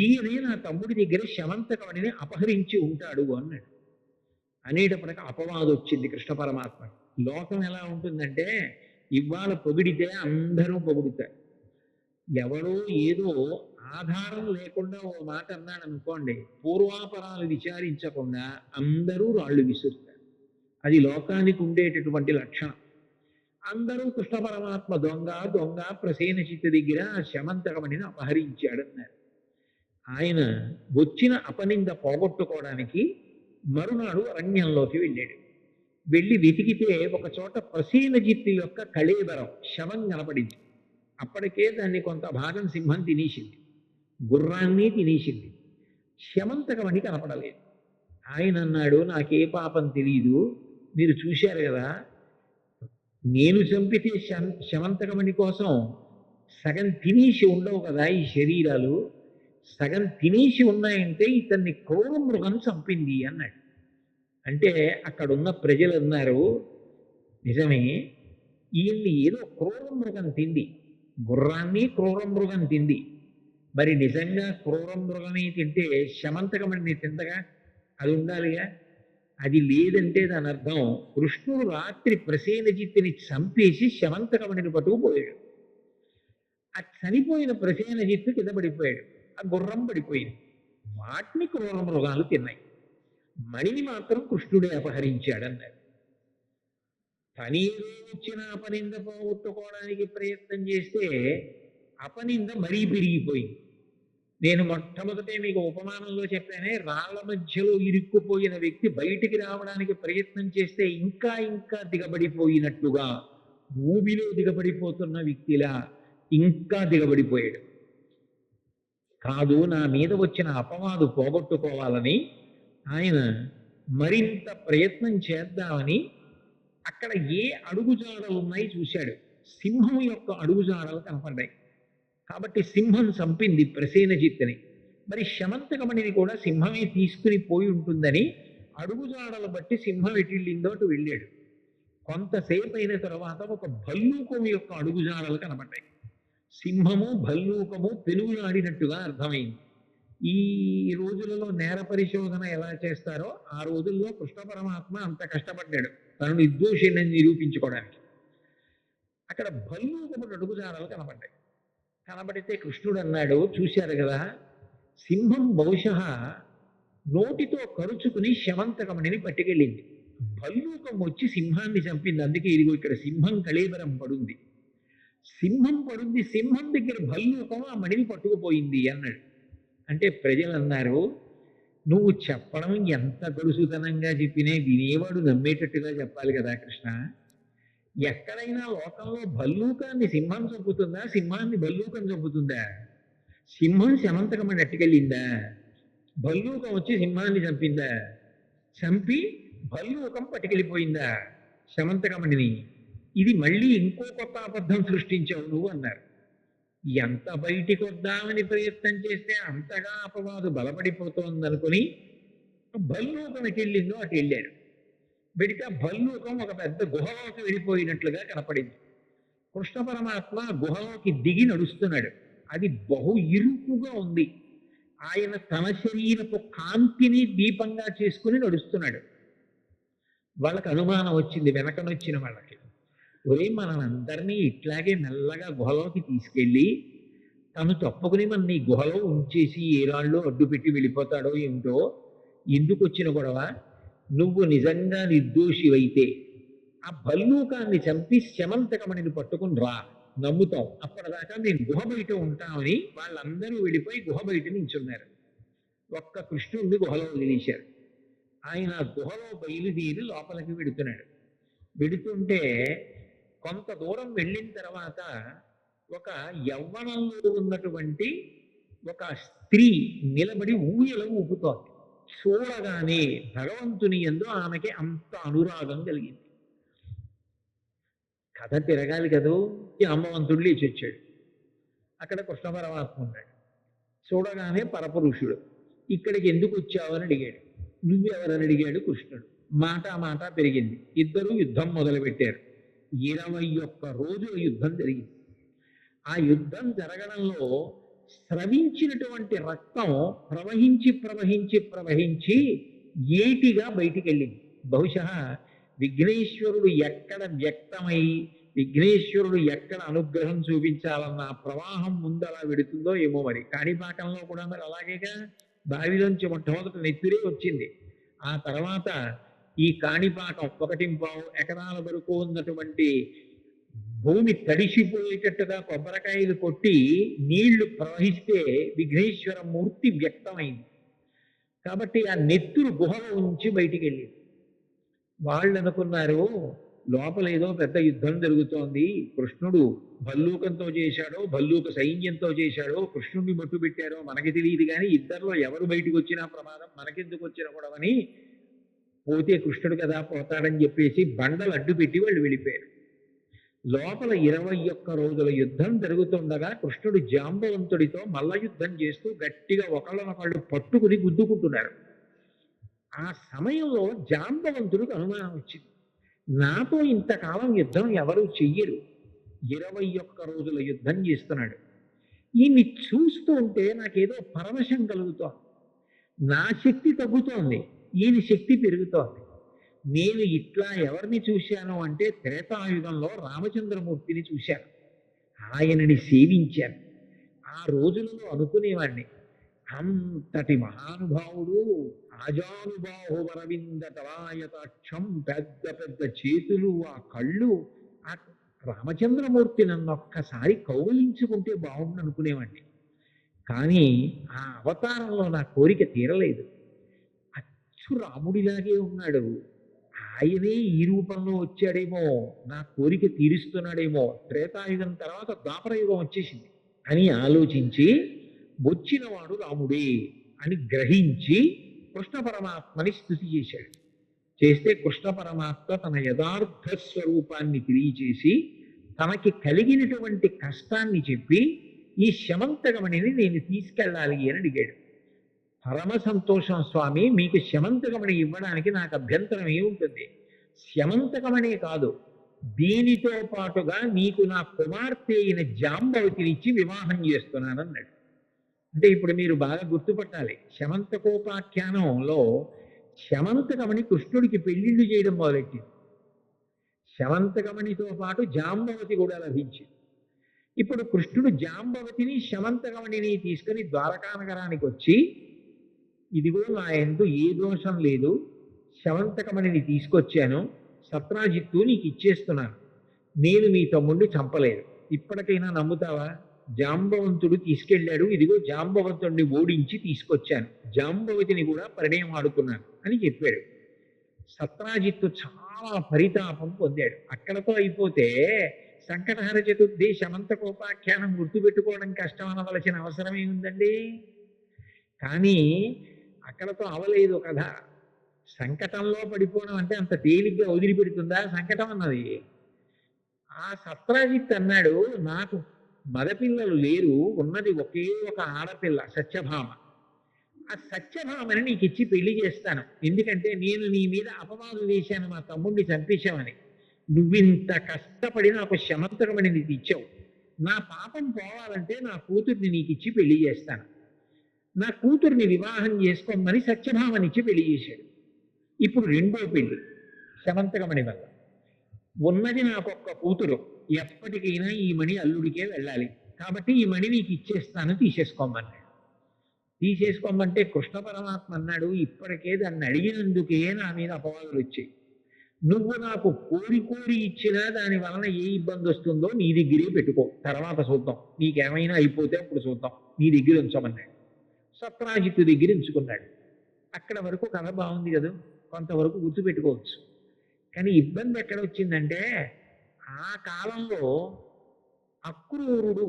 ఈయనే నా తమ్ముడి దగ్గర శమంతకమణిని అపహరించి ఉంటాడు అన్నాడు. అనేటప్పటికి అపవాదం వచ్చింది కృష్ణ పరమాత్మ. లోకం ఎలా ఉంటుందంటే ఇవాళ పొగిడితే అందరూ పొగుడుతారు. ఎవడో ఏదో ఆధారం లేకుండా ఓ మాట అన్నాడు అనుకోండి, పూర్వాపరాలు విచారించకుండా అందరూ రాళ్ళు విసురుతారు. అది లోకానికి ఉండేటటువంటి లక్షణం. అందరూ కృష్ణ పరమాత్మ దొంగ దొంగ ప్రసేనజిత్తు దగ్గర శమంతకమణిని అపహరించాడన్నారు. ఆయన వచ్చిన అపనింద పోగొట్టుకోవడానికి మరునాడు అరణ్యంలోకి వెళ్ళాడు. వెళ్ళి వెతికితే ఒక చోట ప్రసేనజిత్తు యొక్క కళేబరం శవం కనపడింది. అప్పటికే దాన్ని కొంత భాగం సింహం తినేసింది, గుర్రాన్ని తినేసింది, శమంతకమణి కనపడలేదు. ఆయన అన్నాడు, నాకే పాపం తెలియదు, మీరు చూశారు కదా, నేను చంపితే శమంతకమణి కోసం సగం తినేసి ఉండవు కదా ఈ శరీరాలు, సగం తినేసి ఉన్నాయంటే ఇతన్ని క్రూర మృగం చంపింది అన్నాడు. అంటే అక్కడున్న ప్రజలు అన్నారు, నిజమే, ఈయన్ని ఏదో క్రూర మృగం తింది, గుర్రాన్ని క్రూర మృగం తింది. మరి నిజంగా క్రూర మృగమే తింటే శమంతకమణిని తిందగా, అది ఉండాలిగా. అది లేదంటే దాని అర్థం కృష్ణుడు రాత్రి ప్రసేనజిత్తుని చంపేసి శమంతకమణిని పట్టుకుపోయాడు. ఆ చనిపోయిన ప్రసేనజిత్తు కింద పడిపోయాడు, ఆ గుర్రం పడిపోయింది. వాటిని క్రూర మృగాలు తిన్నాయి. మణిని మాత్రం కృష్ణుడే అపహరించాడన్నారు. తని ఏదో వచ్చిన అపనింద పోగొట్టుకోవడానికి ప్రయత్నం చేస్తే అపనింద మరీ పెరిగిపోయింది. నేను మొట్టమొదటే మీకు ఉపమానంలో చెప్పానే, రాళ్ల మధ్యలో ఇరుక్కుపోయిన వ్యక్తి బయటికి రావడానికి ప్రయత్నం చేస్తే ఇంకా ఇంకా దిగబడిపోయినట్టుగా, భూమిలో దిగబడిపోతున్న వ్యక్తిలా ఇంకా దిగబడిపోయాడు. కాదు, నా మీద వచ్చిన అపవాదు పోగొట్టుకోవాలని ఆయన మరింత ప్రయత్నం చేద్దామని అక్కడ ఏ అడుగుజాడలు ఉన్నాయి చూశాడు. సింహం యొక్క అడుగుజాడలు కనపడ్డాయి. కాబట్టి సింహం చంపింది ప్రసేనజిత్తుని. మరి శమంతకమణిని కూడా సింహమే తీసుకుని పోయి ఉంటుందని అడుగుజాడలు బట్టి సింహం ఎటిళ్ళిందో అటు వెళ్ళాడు. కొంతసేపు అయిన తర్వాత ఒక భల్లూకం యొక్క అడుగుజాడలు కనపడ్డాయి. సింహము భల్లూకము పెనుగులాడినట్టుగా అర్థమైంది. ఈ రోజులలో నేర పరిశోధన ఎలా చేస్తారో ఆ రోజుల్లో కృష్ణ పరమాత్మ అంత కష్టపడ్డాడు తను నిర్దోషిని నిరూపించుకోవడానికి. అక్కడ భల్లూకము అడుగుజాడలు కనపడ్డాయి. కనబడితే కృష్ణుడు అన్నాడు, చూశారు కదా, సింహం బహుశः నోటితో కరుచుకుని శమంతకమణిని పట్టుకెళ్ళింది. భల్లూకం వచ్చి సింహాన్ని చంపింది. అందుకే ఇదిగో ఇక్కడ సింహం కళేబరం పడుంది. సింహం పడుంది, సింహం దగ్గర భల్లూకం ఆ మణిని పట్టుకుపోయింది అన్నాడు. అంటే ప్రజలు అన్నారు, నువ్వు చెప్పడం ఎంత గడుసుతనంగా చెప్పినా వినేవాడు నమ్మేటట్టుగా చెప్పాలి కదా కృష్ణ. ఎక్కడైనా లోకంలో భల్లూకాన్ని సింహం చంపుతుందా, సింహాన్ని భల్లూకం చంపుతుందా? సింహం శమంతకమణి అట్టుకెళ్ళిందా? భల్లూకం వచ్చి సింహాన్ని చంపిందా? చంపి భల్లూకం పట్టుకెళ్ళిపోయిందా శమంతకమణిని? ఇది మళ్ళీ ఇంకో కొత్త అబద్ధం సృష్టించావు నువ్వు అన్నారు. ఎంత బయటికి వద్దామని ప్రయత్నం చేస్తే అంతగా అపవాదు బలపడిపోతోందనుకుని భల్లూకం ఎటు వెళ్ళిందో అటు వెళ్ళాడు. వెడితే భల్లూకం ఒక పెద్ద గుహలోకి వెళ్ళిపోయినట్లుగా కనపడింది. కృష్ణ పరమాత్మ గుహలోకి దిగి నడుస్తున్నాడు. అది బహు ఇరుకుగా ఉంది. ఆయన తన శరీరపు కాంతిని దీపంగా చేసుకుని నడుస్తున్నాడు. వాళ్ళకి అనుమానం వచ్చింది, వెనకనొచ్చిన వాళ్ళకి. ఒరే, మనందరినీ ఇట్లాగే మెల్లగా గుహలోకి తీసుకెళ్ళి తను తప్పుకుని మన ఈ గుహలో ఉంచేసి ఏ రాళ్ళు అడ్డు పెట్టి వెళ్ళిపోతాడో ఏమిటో, ఎందుకు వచ్చిన గొడవ? నువ్వు నిజంగా నిర్దోషివైతే ఆ భల్లూకాన్ని చంపి శమంతకమణిని పట్టుకుని రా, నమ్ముతాం. అప్పటిదాకా నేను గుహ బయట ఉంటామని వాళ్ళందరూ వెళ్ళిపోయి గుహ బయట నించున్నారు. ఒక్క కృష్ణుడిని గుహలో వదిలేశారు. ఆయన గుహలో బయలుదేరి లోపలికి వెడుతున్నాడు. వెడుతుంటే కొంత దూరం వెళ్ళిన తర్వాత ఒక యవ్వనంలో ఉన్నటువంటి ఒక స్త్రీ నిలబడి ఊయల ఊపుతోంది. చూడగానే భగవంతుని యందు ఆమెకి అంత అనురాగం కలిగింది. కథ తిరగాలి కదూ. జాంబవంతుడు లేచి వచ్చాడు. అక్కడ కృష్ణ పరమాత్మ ఉన్నాడు. చూడగానే పరపురుషుడు. ఇక్కడికి ఎందుకు వచ్చావని అడిగాడు. నువ్వెవరని అడిగాడు కృష్ణుడు. మాట పెరిగింది. ఇద్దరు యుద్ధం మొదలుపెట్టారు. 21 రోజుల యుద్ధం జరిగింది. ఆ యుద్ధం జరగడంలో స్రవించినటువంటి రక్తం ప్రవహించి ఏటిగా బయటికి వెళ్ళింది. బహుశः విఘ్నేశ్వరుడు ఎక్కడ వ్యక్తమై విఘ్నేశ్వరుడు ఎక్కడ అనుగ్రహం చూపించాలన్న ప్రవాహం ముందలా వెడుతుందో ఏమో మరి. కాణిపాకంలో కూడా మరి అలాగేగా, బావిలోంచి మొట్టమొదటి నెత్తురే వచ్చింది. ఆ తర్వాత ఈ కాణిపాకం 1.5 ఎకరాల వరకు ఉన్నటువంటి భూమి తడిసిపోయేటట్టుగా కొబ్బరికాయలు కొట్టి నీళ్లు ప్రవహిస్తే విఘ్నేశ్వర మూర్తి వ్యక్తమైంది. కాబట్టి ఆ నెత్తురు గుహలో ఉంచి బయటికి వెళ్ళింది. వాళ్ళు అనుకున్నారు, లోపల ఏదో పెద్ద యుద్ధం జరుగుతోంది, కృష్ణుడు భల్లూకంతో చేశాడో భల్లూక సైన్యంతో చేశాడో కృష్ణుడిని మట్టు పెట్టారో మనకి తెలియదు, కానీ ఇద్దరిలో ఎవరు బయటకు వచ్చినా ప్రమాదం, మనకెందుకు వచ్చిన గొడవని, పోతే కృష్ణుడు కదా పోతాడని చెప్పేసి బండలు అడ్డు పెట్టి వాళ్ళు వెళ్ళిపోయారు. లోపల 21 రోజుల యుద్ధం జరుగుతుండగా కృష్ణుడు జాంబవంతుడితో మల్ల యుద్ధం చేస్తూ గట్టిగా ఒకళ్ళనొకళ్ళు పట్టుకుని గుద్దుకుంటున్నారు. ఆ సమయంలో జాంబవంతుడికి అనుమానం వచ్చింది, నాతో ఇంతకాలం యుద్ధం ఎవరు చెయ్యరు, 21 రోజుల యుద్ధం చేస్తున్నాడు, ఈయన్ని చూస్తూ ఉంటే నాకేదో పరవశం కలుగుతోంది, నా శక్తి తగ్గుతోంది, ఈయన శక్తి పెరుగుతోంది. నేను ఇట్లా ఎవరిని చూశాను అంటే త్రేతాయుగంలో రామచంద్రమూర్తిని చూశాను, ఆయనని సేవించాను. ఆ రోజులలో అనుకునేవాడిని, అంతటి మహానుభావుడు, ఆజానుబాహు వరవింద తలాయతాక్షం, పెద్ద పెద్ద చేతులు, ఆ కళ్ళు, ఆ రామచంద్రమూర్తి నన్ను ఒక్కసారి కౌగిలించుకుంటే బాగుండు అనుకునేవాడిని. కానీ ఆ అవతారంలో నా కోరిక తీరలేదు. అచ్చు రాముడిలాగే ఉన్నాడు. ఆయనే ఈ రూపంలో వచ్చాడేమో, నా కోరిక తీరుస్తున్నాడేమో, త్రేతాయుగం తర్వాత ద్వాపరయుగం వచ్చేసింది అని ఆలోచించి, వచ్చినవాడు రాముడే అని గ్రహించి కృష్ణ పరమాత్మని స్తుతి చేశాడు. చేస్తే కృష్ణ పరమాత్మ తన యథార్థ స్వరూపాన్ని తెలియచేసి తనకి కలిగినటువంటి కష్టాన్ని చెప్పి ఈ శమంతకమణిని నేను తీసుకెళ్ళాలి అని అడిగాడు. పరమ సంతోషం స్వామి, మీకు శమంతకమణి ఇవ్వడానికి నాకు అభ్యంతరం ఏముంటుంది? శమంతకమణే కాదు, దీనితో పాటుగా నీకు నా కుమార్తె అయిన జాంబవతినిచ్చి వివాహం చేస్తున్నానన్నాడు. అంటే ఇప్పుడు మీరు బాగా గుర్తుపట్టాలి, శమంతకోపాఖ్యానంలో శమంతకమణి కృష్ణుడికి పెళ్లిళ్ళు చేయడం మొదలెట్టింది. శమంతకమణితో పాటు జాంబవతి కూడా లభించింది. ఇప్పుడు కృష్ణుడు జాంబవతిని శమంతకమణిని తీసుకుని ద్వారకా నగరానికి వచ్చి, ఇదిగో నా యందు ఏ దోషం లేదు, శమంతకమణిని తీసుకొచ్చాను, సత్రాజిత్తు నీకు ఇచ్చేస్తున్నాను, నేను మీ తమ్ముడిని చంపలేదు, ఇప్పటికైనా నమ్ముతావా? జాంబవంతుడు తీసుకెళ్ళాడు, ఇదిగో జాంబవంతుడిని ఓడించి తీసుకొచ్చాను, జాంబవతిని కూడా పరిణయం ఆడుకున్నాను అని చెప్పాడు. సత్రాజిత్తు చాలా పరితాపం పొందాడు. అక్కడతో అయిపోతే సంకటహర చతుర్థి శమంతకోపాఖ్యానం గుర్తుపెట్టుకోవడం కష్టం అనవలసిన అవసరం ఏముందండి? కానీ అక్కడతో అవలేదు కథ. సంకటంలో పడిపోవడం అంటే అంత తేలిగ్గా వదిలిపెడుతుందా సంకటం అన్నది? ఆ సత్రాజిత్ అన్నాడు, నాకు మగపిల్లలు లేరు, ఉన్నది ఒకే ఒక ఆడపిల్ల సత్యభామ. ఆ సత్యభామని నీకు ఇచ్చి పెళ్లి చేస్తాను, ఎందుకంటే నేను నీ మీద అపవాదం వేశాను, మా తమ్ముడిని చంపేశామని. నువ్వింత కష్టపడి నాకు శమంతకమని నీకు ఇచ్చావు, నా పాపం పోవాలంటే నా కూతుర్ని నీకు ఇచ్చి పెళ్లి చేస్తాను, నా కూతుర్ని వివాహం చేసుకోమని సత్యభామనిచ్చి పెళ్లి చేశాడు. ఇప్పుడు రెండో పెళ్లి శమంతకమణి వల్ల. ఉన్నది నాకొక్క కూతురు, ఎప్పటికైనా ఈ మణి అల్లుడికే వెళ్ళాలి, కాబట్టి ఈ మణి నీకు ఇచ్చేస్తాను, తీసేసుకోమన్నాడు. తీసేసుకోమంటే కృష్ణ పరమాత్మ అన్నాడు, ఇప్పటికే దాన్ని అడిగినందుకే నా మీద అపవాదులు వచ్చాయి, నువ్వు నాకు కోరి కోరి ఇచ్చినా దాని వలన ఏ ఇబ్బంది వస్తుందో నీ దగ్గరే పెట్టుకో, తర్వాత చూద్దాం, నీకేమైనా అయిపోతే అప్పుడు చూద్దాం, నీ దగ్గర ఉంచమన్నాడు. సత్రాజిత్తు దగ్గర ఉంచుకున్నాడు. అక్కడ వరకు కథ బాగుంది కదా, కొంతవరకు గుర్తుపెట్టుకోవచ్చు. కానీ ఇబ్బంది ఎక్కడ వచ్చిందంటే, ఆ కాలంలో అక్రూరుడు,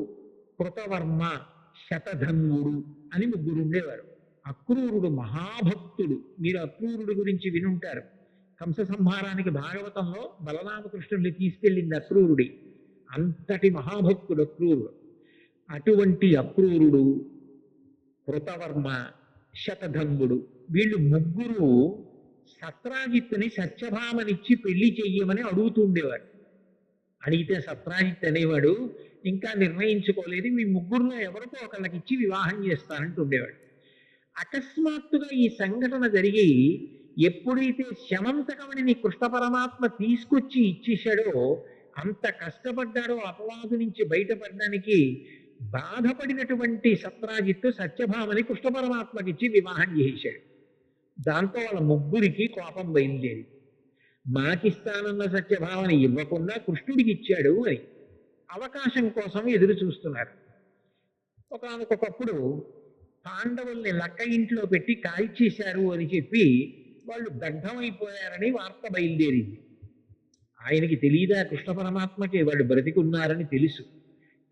కృతవర్మ, శతధన్వుడు అని ముగ్గురు ఉండేవారు. అక్రూరుడు మహాభక్తుడు, మీరు అక్రూరుడు గురించి వినుంటారు. కంస సంహారానికి భాగవతంలో బలరామకృష్ణుడిని తీసుకెళ్ళింది అక్రూరుడి. అంతటి మహాభక్తుడు అక్రూరుడు. అటువంటి అక్రూరుడు, కృతవర్మ, శతధన్వుడు, వీళ్ళు ముగ్గురు సత్రాజిత్తుని సత్యభామనిచ్చి పెళ్లి చెయ్యమని అడుగుతుండేవాడు. అడిగితే సత్రాజిత్ అనేవాడు, ఇంకా నిర్ణయించుకోలేదు, మీ ముగ్గురులో ఎవరికో ఒకళ్ళకి ఇచ్చి వివాహం చేస్తానంటూ ఉండేవాడు. అకస్మాత్తుగా ఈ సంఘటన జరిగి ఎప్పుడైతే శమంతకమణిని కృష్ణ పరమాత్మ తీసుకొచ్చి ఇచ్చేశాడో, అంత కష్టపడ్డాడో అపవాదు నుంచి బయటపడడానికి, బాధపడినటువంటి సత్రాజిత్తు సత్యభామని కృష్ణ పరమాత్మకి ఇచ్చి వివాహం చేశాడు. దాంతో వాళ్ళ ముగ్గురికి కోపం బయలుదేరి, మాకిస్తానన్న సత్యభామని ఇవ్వకుండా కృష్ణుడికి ఇచ్చాడు అని అవకాశం కోసం ఎదురు చూస్తున్నారు. ఒకానొకప్పుడు పాండవుల్ని లక్క ఇంట్లో పెట్టి కాల్చేశారు అని చెప్పి వాళ్ళు దగ్ధమైపోయారని వార్త బయలుదేరింది. ఆయనకి తెలియదా కృష్ణ పరమాత్మకి వాళ్ళు బ్రతికున్నారని తెలుసు.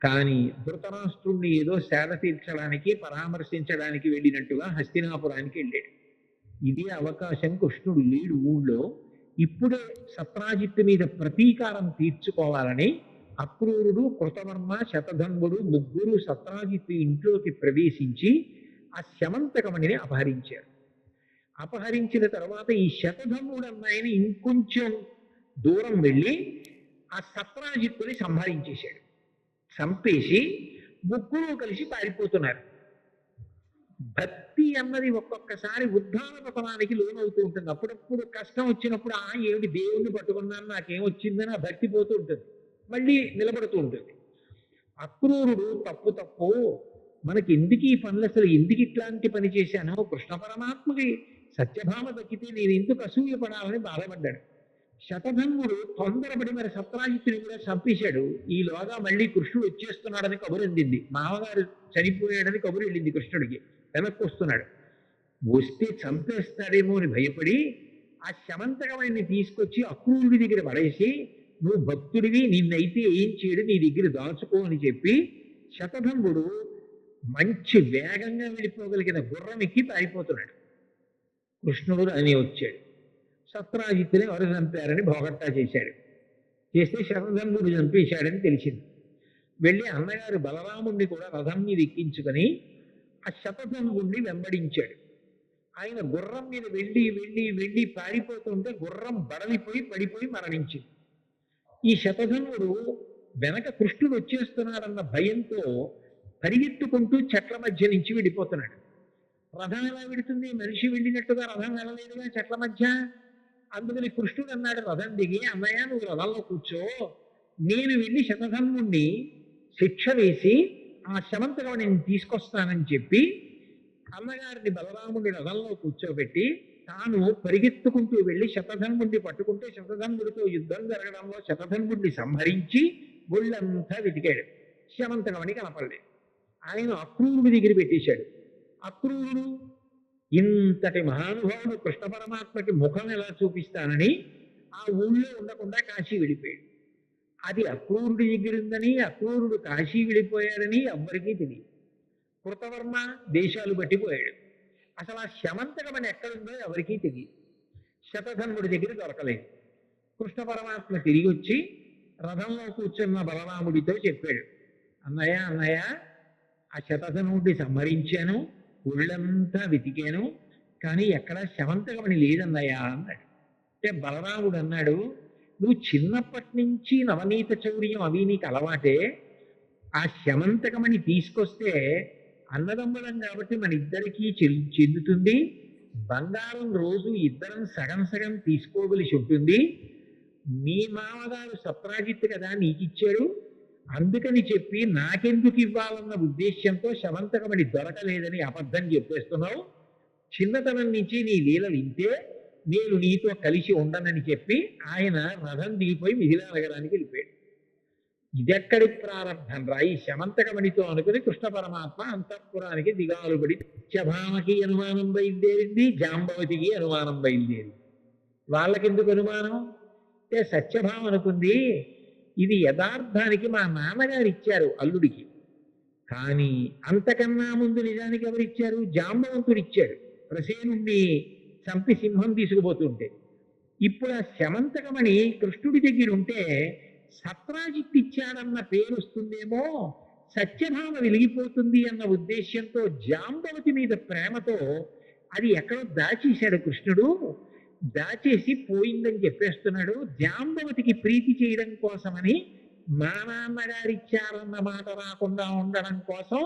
కానీ ధృతరాష్ట్రుణ్ణి ఏదో సేద తీర్చడానికి, పరామర్శించడానికి వెళ్ళినట్టుగా హస్తినాపురానికి వెళ్ళాడు. ఇదే అవకాశం, కృష్ణుడు లేడు ఊళ్ళో, ఇప్పుడే సత్రాజిత్తు మీద ప్రతీకారం తీర్చుకోవాలని అక్రూరుడు, కృతవర్మ, శతధన్వుడు ముగ్గురు సత్రాజిత్తు ఇంట్లోకి ప్రవేశించి ఆ శమంతకమణిని అపహరించారు. అపహరించిన తర్వాత ఈ శతధన్వుడు అన్నాయని ఇంకొంచెం దూరం వెళ్ళి ఆ సత్రాజిత్తుని సంహరించేశాడు. చంపేసి ముగ్గురు కలిసి పారిపోతున్నారు. భక్తి అన్నది ఒక్కొక్కసారి ఉద్ధాన పతనానికి లోనవుతూ ఉంటుంది. అప్పుడప్పుడు కష్టం వచ్చినప్పుడు ఏమిటి దేవుణ్ణి పట్టుకున్నాను నాకేమొచ్చిందని ఆ భక్తి పోతూ ఉంటుంది, మళ్ళీ నిలబడుతూ ఉంటుంది. అక్రూరుడు తప్పు మనకి ఎందుకు ఈ పనులు, అసలు ఎందుకు ఇట్లాంటి పని చేశానో, కృష్ణ పరమాత్మకి సత్యభామ దక్కితే నేను ఎందుకు అసూయపడాలని బాధపడ్డాడు. శతధన్వుడు తొందరపడి మరి సత్రాజిత్తుని కూడా చంపేశాడు. ఈలోగా మళ్ళీ కృష్ణుడు వచ్చేస్తున్నాడని కబురు అందింది. మామగారు చనిపోయాడని కబురు వెళ్ళింది కృష్ణుడికి. వెనక్కి వస్తున్నాడు. వస్తే చంపేస్తాడేమో అని భయపడి ఆ శమంతకమణిని తీసుకొచ్చి అక్రూరుడి దగ్గర పడేసి, నువ్వు భక్తుడివి, నిన్నైతే ఏం చేయడు, నీ దగ్గర దాచుకో అని చెప్పి శతధన్వుడు మంచి వేగంగా వెళ్ళిపోగలిగిన గుర్రం ఎక్కి పారిపోతున్నాడు. కృష్ణుడు అని వచ్చాడు. సత్రాజిత్తుని ఎవరు చంపారని భోగట్టా చేశాడు. చేస్తే శతధన్వుడు చంపేశాడని తెలిసింది. వెళ్ళి అన్నగారు బలరాముణ్ణి కూడా రథం మీద ఎక్కించుకొని ఆ శతధన్వుణ్ణి వెంబడించాడు. ఆయన గుర్రం మీద వెళ్ళి వెళ్ళి వెళ్ళి పారిపోతుంటే గుర్రం బడలిపోయి పడిపోయి మరణించింది. ఈ శతధన్వుడు వెనక కృష్ణుడు వచ్చేస్తున్నాడన్న భయంతో పరిగెత్తుకుంటూ చెట్ల మధ్య నుంచి వెళ్ళిపోతున్నాడు. రథం ఎలా వెడుతుంది? మనిషి వెళ్ళినట్టుగా రథం వెళ్ళలేదుగా చెట్ల మధ్య. అందుకని కృష్ణుడు అన్నాడు రథం దిగి, అన్నయ్య నువ్వు రథంలో కూర్చో, నేను వెళ్ళి శతధన్వుణ్ణి శిక్ష వేసి ఆ శమంతకమణిని తీసుకొస్తానని చెప్పి అన్నగారిని బలరాముడి రథంలో కూర్చోబెట్టి తాను పరిగెత్తుకుంటూ వెళ్ళి శతధన్వుడిని పట్టుకుంటే శతధన్వుడితో యుద్ధం జరగడంలో శతధన్వుడిని సంహరించి ఒళ్ళంతా వెతికాడు. శమంతకమణి కనపడలేదు. ఆయన అక్రూరుడి దగ్గర పెట్టేశాడు. అక్రూరుడు ఇంతటి మహానుభావుడు కృష్ణ పరమాత్మకి ముఖం ఎలా చూపిస్తానని ఆ ఊళ్ళో ఉండకుండా కాశీ వెళ్ళిపోయాడు. అది అక్రూరుడి దగ్గర ఉందని, అక్రూరుడు కాశీ వెళ్ళిపోయాడని ఎవ్వరికీ తెలియదు. కృతవర్మ దేశాలు పట్టిపోయాడు. అసలు ఆ శమంతకమణి ఎక్కడుందో ఎవరికీ తెలియదు. శతధన్వుడి దగ్గర దొరకలేదు. కృష్ణ పరమాత్మ తిరిగి వచ్చి రథంలో కూర్చున్న బలరాముడితో చెప్పాడు, అన్నయ్య అన్నయ్య, ఆ శతధన్వుడిని సంహరించాను, ఒళ్ళంతా వెతికాను, కానీ ఎక్కడ శమంతకమణి లేదన్నయ్యా అన్నాడు. అంటే బలరాముడు అన్నాడు, నువ్వు చిన్నప్పటి నుంచి నవనీత చౌర్యం అవి నీకు అలవాటే, ఆ శమంతకమణి తీసుకొస్తే అన్నదమ్ములం కాబట్టి మన ఇద్దరికీ చెందుతుంది, బంగారం రోజు ఇద్దరం సగం సగం తీసుకోవలసి ఉంటుంది, మీ మామగారు సత్రాజిత్తు కదా నీకిచ్చాడు, అందుకని చెప్పి నాకెందుకు ఇవ్వాలన్న ఉద్దేశ్యంతో శమంతకమణి దొరకలేదని అబద్ధం చెప్పేస్తున్నావు, చిన్నతనం నుంచి నీ లీలలు ఇంతే, నేను నీతో కలిసి ఉండనని చెప్పి ఆయన రథం దిగిపోయి మిథిలా నగరానికి వెళ్ళిపోయాడు. ఇదెక్కడి ప్రారంభం రా ఈ శమంతకమణితో అనుకుని కృష్ణ పరమాత్మ అంతఃపురానికి దిగాలుబడి సత్యభామకి అనుమానం బయలుదేరింది, జాంబవతికి అనుమానం బయలుదేరింది. వాళ్ళకెందుకు అనుమానం అంటే సత్యభామ అనుకుంది, ఇది యథార్థానికి మా నాన్నగారు ఇచ్చారు అల్లుడికి, కానీ అంతకన్నా ముందు నిజానికి ఎవరిచ్చారు? జాంబవంతుడు ఇచ్చాడు, ప్రసేనుణ్ణి చంపి సింహం తీసుకుపోతుంటే. ఇప్పుడు ఆ శమంతకమణి కృష్ణుడి దగ్గర ఉంటే సత్రాజిత్ ఇచ్చాడన్న పేరు వస్తుందేమో, సత్యభామ వెలిగిపోతుంది అన్న ఉద్దేశ్యంతో జాంబవతి మీద ప్రేమతో అది ఎక్కడో దాచేశాడు కృష్ణుడు. దాచేసి పోయిందని చెప్పేస్తున్నాడు. జాంబవతికి ప్రీతి చేయడం కోసమని మా నాన్నగారిచ్చారన్న మాట రాకుండా ఉండడం కోసం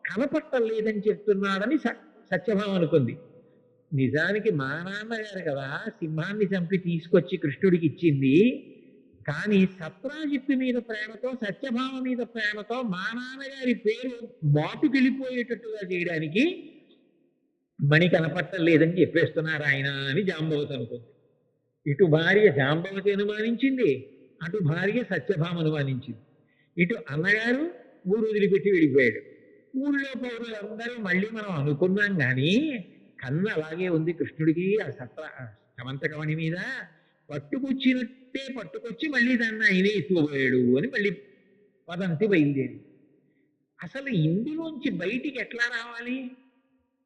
కనపట్టలేదని చెప్తున్నాడని సత్యభామ అనుకుంది. నిజానికి మా నాన్నగారు కదా సింహాన్ని చంపి తీసుకొచ్చి కృష్ణుడికి ఇచ్చింది, కానీ సత్రాజిత్తు మీద ప్రేమతో సత్యభామ మీద ప్రేమతో మా నాన్నగారి పేరు మాటుకెళ్ళిపోయేటట్టుగా చేయడానికి మణి కనపట్టలేదని చెప్పేస్తున్నారు ఆయన అని జాంబవతి అనుకుంది. ఇటు భార్య జాంబవతి అనుమానించింది, అటు భార్య సత్యభామ అనుమానించింది. ఇటు అన్నగారు ఊరు వదిలిపెట్టి వెళ్ళిపోయాడు. ఊళ్ళో పౌరులందరూ మళ్ళీ మనం అనుకున్నాం కానీ కన్ను అలాగే ఉంది కృష్ణుడికి ఆ శమంతకమణి మీద, పట్టుకొచ్చినట్టే పట్టుకొచ్చి మళ్ళీ దాన్ని ఆయనే ఎత్తుకుపోయాడు అని మళ్ళీ వదంతి బయలుదేరి. అసలు ఇందులోంచి బయటికి ఎట్లా రావాలి?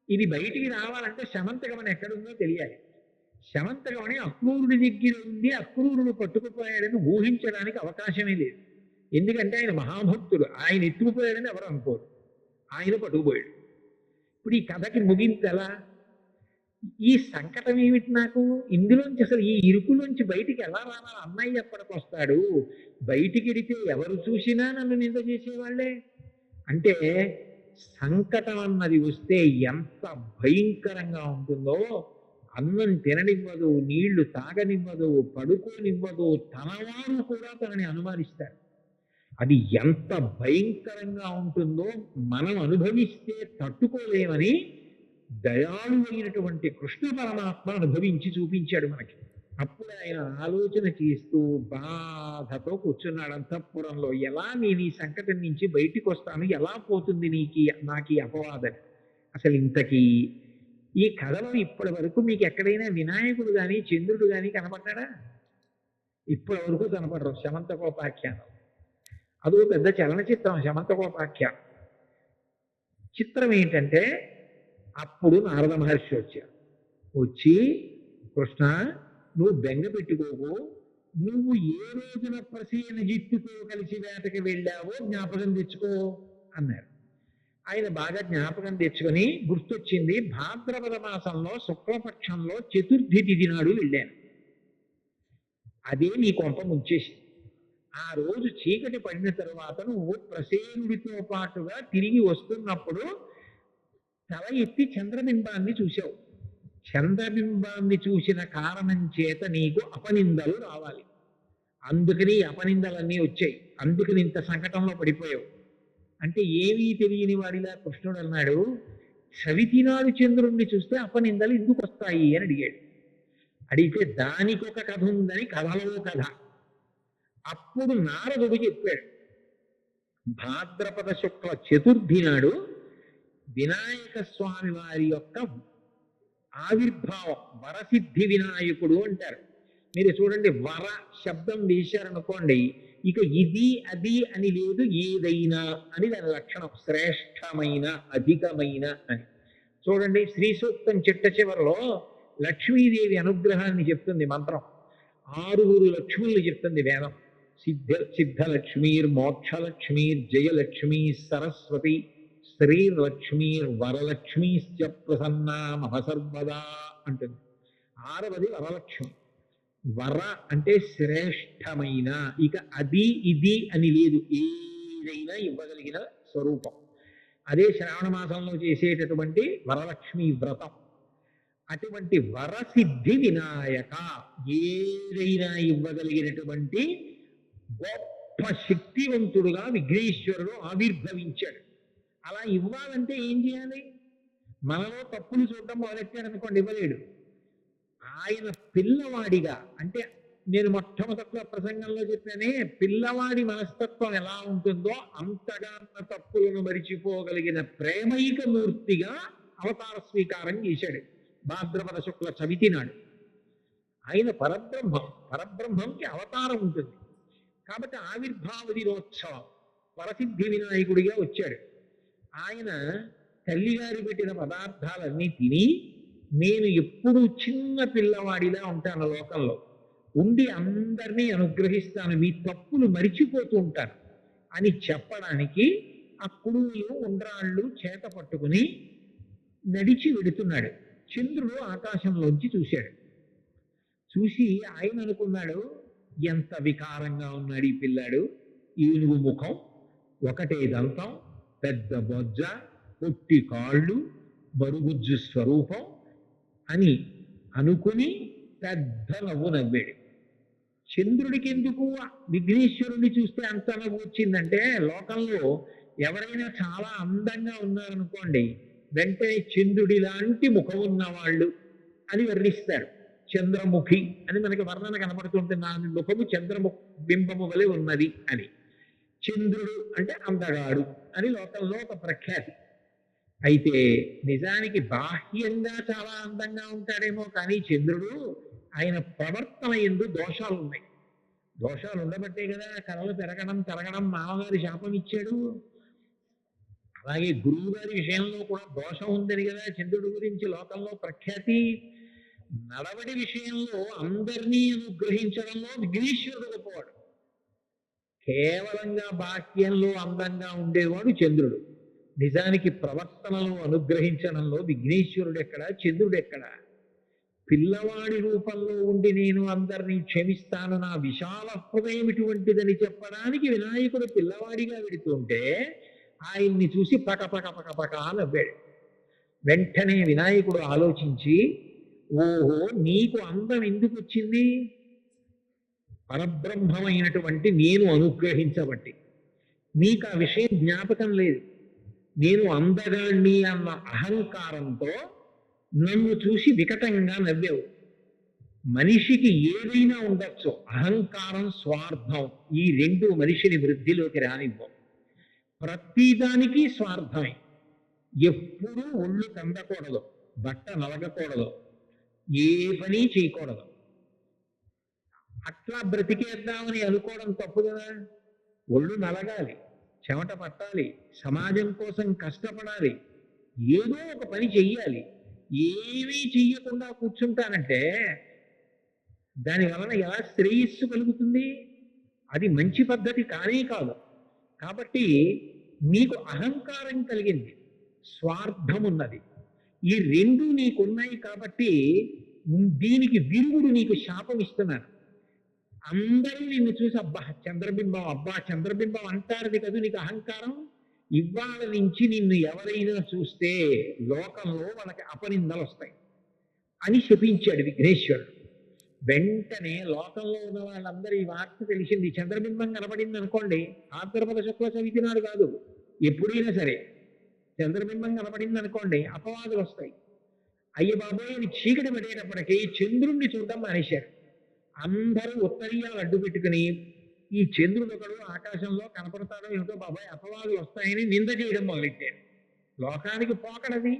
ఇది బయటికి రావాలంటే శమంతకమణి ఎక్కడుందో తెలియాలి. శమంతకమణి అక్రూరుడి దగ్గర ఉంది, అక్రూరుడు పట్టుకుపోయాడని ఊహించడానికి అవకాశమే లేదు. ఎందుకంటే ఆయన మహాభక్తుడు, ఆయన ఎత్తుకుపోయాడని ఎవరు అనుకోరు, ఆయన పట్టుకుపోయాడు. ఇప్పుడు ఈ కథకి ముగింపు ఎలా? ఈ సంకటం ఏమిటి నాకు? ఇందులోంచి అసలు ఈ ఇరుకులోంచి బయటికి ఎలా రావాలి? అన్నయ్య ఎప్పటికి వస్తాడు? బయటికి వెడితే ఎవరు చూసినా నన్ను నింద చేసేవాళ్లే. అంటే సంకటం అన్నది వస్తే ఎంత భయంకరంగా ఉంటుందో, అన్నం తిననివ్వదు, నీళ్లు తాగనివ్వదు, పడుకోనివ్వదు, తనవారు కూడా తనని అనుమానిస్తారు. అది ఎంత భయంకరంగా ఉంటుందో మనం అనుభవిస్తే తట్టుకోలేమని దయాళు అయినటువంటి కృష్ణ పరమాత్మ అనుభవించి చూపించాడు మనకి. అప్పుడు ఆయన ఆలోచన చేస్తూ బాధతో కూర్చున్నాడు అంతఃపురంలో. ఎలా నేను ఈ సంకటం నుంచి బయటికి వస్తాను, ఎలా పోతుంది నాకు ఈ అపవాదని. అసలు ఇంతకీ ఈ కథలో ఇప్పటి వరకు మీకు ఎక్కడైనా వినాయకుడు కానీ చంద్రుడు కానీ కనపడ్డాడా? ఇప్పటి వరకు కనపడరు. శమంతకోపాఖ్యానం అదో పెద్ద చలనచిత్రం. శమంతకోపాఖ్యానం చిత్రం ఏంటంటే, అప్పుడు నారద మహర్షి వచ్చి కృష్ణ నువ్వు బెంగ పెట్టుకోకు, నువ్వు ఏ రోజున ప్రసీన జిత్తుతో కలిసి వేటకి వెళ్ళావో జ్ఞాపకం తెచ్చుకో అన్నారు. ఆయన బాగా జ్ఞాపకం తెచ్చుకొని గుర్తొచ్చింది, భాద్రపద మాసంలో శుక్లపక్షంలో చతుర్థి తిథి నాడు వెళ్ళాను. అదే నీ కొంప ముంచేసి. ఆ రోజు చీకటి పడిన తరువాత నువ్వు ప్రసేనుడితో పాటుగా తిరిగి వస్తున్నప్పుడు తల ఎత్తి చంద్రబింబాన్ని చూశావు. చంద్రబింబాన్ని చూసిన కారణం చేత నీకు అపనిందలు రావాలి. అందుకని అపనిందలన్నీ వచ్చాయి. అందుకని ఇంత సంకటంలో పడిపోయావు. అంటే ఏమీ తెలియని వాడిలా కృష్ణుడు అన్నాడు, చవితి నాడు చంద్రుణ్ణి చూస్తే అపనిందలు ఎందుకు వస్తాయి అని అడిగాడు. అడిగితే దానికి ఒక కథ ఉందని కథలో కథ. అప్పుడు నారదుడు చెప్పాడు, భాద్రపద శుక్ల చతుర్థి నాడు వినాయక స్వామి వారి యొక్క ఆవిర్భావం, వరసిద్ధి వినాయకుడు అంటారు. మీరు చూడండి, వర శబ్దం వేశారనుకోండి, ఇక ఇది అది అని లేదు, ఏదైనా అని దాని లక్షణం. శ్రేష్టమైన, అధికమైన అని. చూడండి, శ్రీ సూక్తం చిట్ట చివరిలో లక్ష్మీదేవి అనుగ్రహాన్ని చెప్తుంది మంత్రం. 6 లక్ష్ముల్ని చెప్తుంది వేదం. సిద్ధలక్ష్మీర్ మోక్షలక్ష్మీర్ జయలక్ష్మీ సరస్వతి శ్రీలక్ష్మీర్ వరలక్ష్మీశ్చ ప్రసన్నా మమ సర్వదా అంటుంది. 6వది వరలక్ష్మి. వర అంటే శ్రేష్టమైన, ఇక అది ఇది అని లేదు, ఏదైనా ఇవ్వగలిగిన స్వరూపం. అదే శ్రావణ మాసంలో చేసేటటువంటి వరలక్ష్మి వ్రతం. అటువంటి వరసిద్ధి వినాయక, ఏదైనా ఇవ్వగలిగినటువంటి గొప్ప శక్తివంతుడుగా విఘ్నేశ్వరుడు ఆవిర్భవించాడు. అలా ఇవ్వాలంటే ఏం చేయాలి? మనలో తప్పులు చూడటం మొదలెట్టాడు అనుకోండి, ఇవ్వలేడు. ఆయన పిల్లవాడిగా, అంటే నేను మొట్టమొదటి ప్రసంగంలో చెప్పానే, పిల్లవాడి మనస్తత్వం ఎలా ఉంటుందో అంతగా తప్పులను మరిచిపోగలిగిన ప్రేమైక మూర్తిగా అవతార స్వీకారం చేశాడు భాద్రపద శుక్ల చవితి నాడు. ఆయన పరబ్రహ్మంకి అవతారం ఉంటుంది కాబట్టి ఆవిర్భావ దినోత్సవం వరసిద్ధి వినాయకుడిగా వచ్చాడు. ఆయన తల్లిగారి పెట్టిన పదార్థాలన్నీ తిని, నేను ఎప్పుడూ చిన్న పిల్లవాడిలా ఉంటాను, లోకంలో ఉండి అందరినీ అనుగ్రహిస్తాను, మీ తప్పులు మరిచిపోతూ ఉంటాను అని చెప్పడానికి ఆ కుడుములు ఉండ్రాళ్ళు చేత పట్టుకుని నడిచి వెడుతున్నాడు. చంద్రుడు ఆకాశంలోంచి చూశాడు. చూసి ఆయన అనుకున్నాడు, ఎంత వికారంగా ఉన్నాడు ఈ పిల్లాడు, ఏనుగు ముఖం, ఒకటే దంతం, పెద్ద బొజ్జ, పొట్టి కాళ్ళు, బరుగుజ్జు స్వరూపం అని అనుకుని పెద్ద నవ్వు నవ్వాడు. చంద్రుడికి ఎందుకు విఘ్నేశ్వరుడిని చూస్తే అంత నవ్వు వచ్చిందంటే, లోకంలో ఎవరైనా చాలా అందంగా ఉన్నారనుకోండి, వెంటనే చంద్రుడి లాంటి ముఖం ఉన్నవాళ్ళు అని వర్ణిస్తారు. చంద్రముఖి అని మనకి వర్ణన కనపడుతుంటుంది, నా ముఖము బింబము వలె ఉన్నది అని. చంద్రుడు అంటే అందగాడు అని లోకంలో ఒక ప్రఖ్యాతి. అయితే నిజానికి బాహ్యంగా చాలా అందంగా ఉంటాడేమో కానీ చంద్రుడు, ఆయన ప్రవర్తన యందు దోషాలు ఉన్నాయి. దోషాలు ఉండబట్టే కదా కళలు పెరగడం తరగడం మామగారి శాపం ఇచ్చాడు. అలాగే గురువు గారి విషయంలో కూడా దోషం ఉందని కదా చంద్రుడి గురించి లోకంలో ప్రఖ్యాతి. నడవడి విషయంలో అందరినీ అనుగ్రహించడంలో విఘ్నేశ్వరుడు గొప్పవాడు. కేవలంగా బాహ్యంలో అందంగా ఉండేవాడు చంద్రుడు. నిజానికి ప్రవర్తనలో అనుగ్రహించడంలో విఘ్నేశ్వరుడు ఎక్కడ, చంద్రుడు ఎక్కడ? పిల్లవాడి రూపంలో ఉండి నేను అందరినీ క్షమిస్తాను, నా విశాల హృదయం ఇటువంటిదని చెప్పడానికి వినాయకుడు పిల్లవాడిగా వెడుతుంటే ఆయన్ని చూసి పక నవ్వాడు. వెంటనే వినాయకుడు ఆలోచించి, ఓహో నీకు అందం ఎందుకు వచ్చింది? పరబ్రహ్మమైనటువంటి నేను అనుగ్రహించబట్టి. నీకు ఆ విషయం జ్ఞాపకం లేదు. నేను అందగాణ్ణి అన్న అహంకారంతో నన్ను చూసి వికటంగా నవ్వావు. మనిషికి ఏదైనా ఉండొచ్చు, అహంకారం, స్వార్థం, ఈ రెండు మనిషిని వృద్ధిలోకి రానివ్వవు. ప్రతిదానికి స్వార్థమే. ఎప్పుడూ ఒళ్ళు కందకూడదు, బట్ట నలగకూడదు, ఏ పని చేయకూడదు. అట్లా బ్రతికేద్దామని అనుకోవడం తప్పు కదా. ఒళ్ళు నలగాలి, చెమట పట్టాలి, సమాజం కోసం కష్టపడాలి, ఏదో ఒక పని చెయ్యాలి. ఏమీ చెయ్యకుండా కూర్చుంటానంటే దాని వలన ఎలా శ్రేయస్సు కలుగుతుంది? అది మంచి పద్ధతి కానే కాదు. కాబట్టి నీకు అహంకారం కలిగింది, స్వార్థం ఉన్నది, ఈ రెండు నీకున్నాయి. కాబట్టి దీనికి విరుగుడు నీకు శాపం ఇస్తున్నాను. అందరూ నిన్ను చూసి అబ్బా చంద్రబింబం, అబ్బా చంద్రబింబం అంటారది కదా నీకు అహంకారం. ఇవాళ నుంచి నిన్ను ఎవరైనా చూస్తే లోకంలో వాళ్ళకి అపనిందలు వస్తాయి అని శపించాడు విఘ్నేశ్వరుడు. వెంటనే లోకంలో ఉన్న వాళ్ళందరూ ఈ వార్త తెలిసింది. చంద్రబింబం కనపడింది అనుకోండి, భాద్రపద శుక్ల చవితి నాడు కాదు, ఎప్పుడైనా సరే చంద్రబింబం కనపడింది అనుకోండి, అపవాదులు వస్తాయి. అయ్య బాబోయ్ అని చీకటి పడేటప్పటికీ చంద్రుణ్ణి చూడడం మానేశారు. అందరూ ఉత్తరీయాలు అడ్డు పెట్టుకుని ఈ చంద్రుడు ఒకడు ఆకాశంలో కనపడతాడో ఏమిటో బాబాయ్ అపవాదులు వస్తాయని నింద చేయడం మొదలెట్టారు. లోకానికి పోకడది.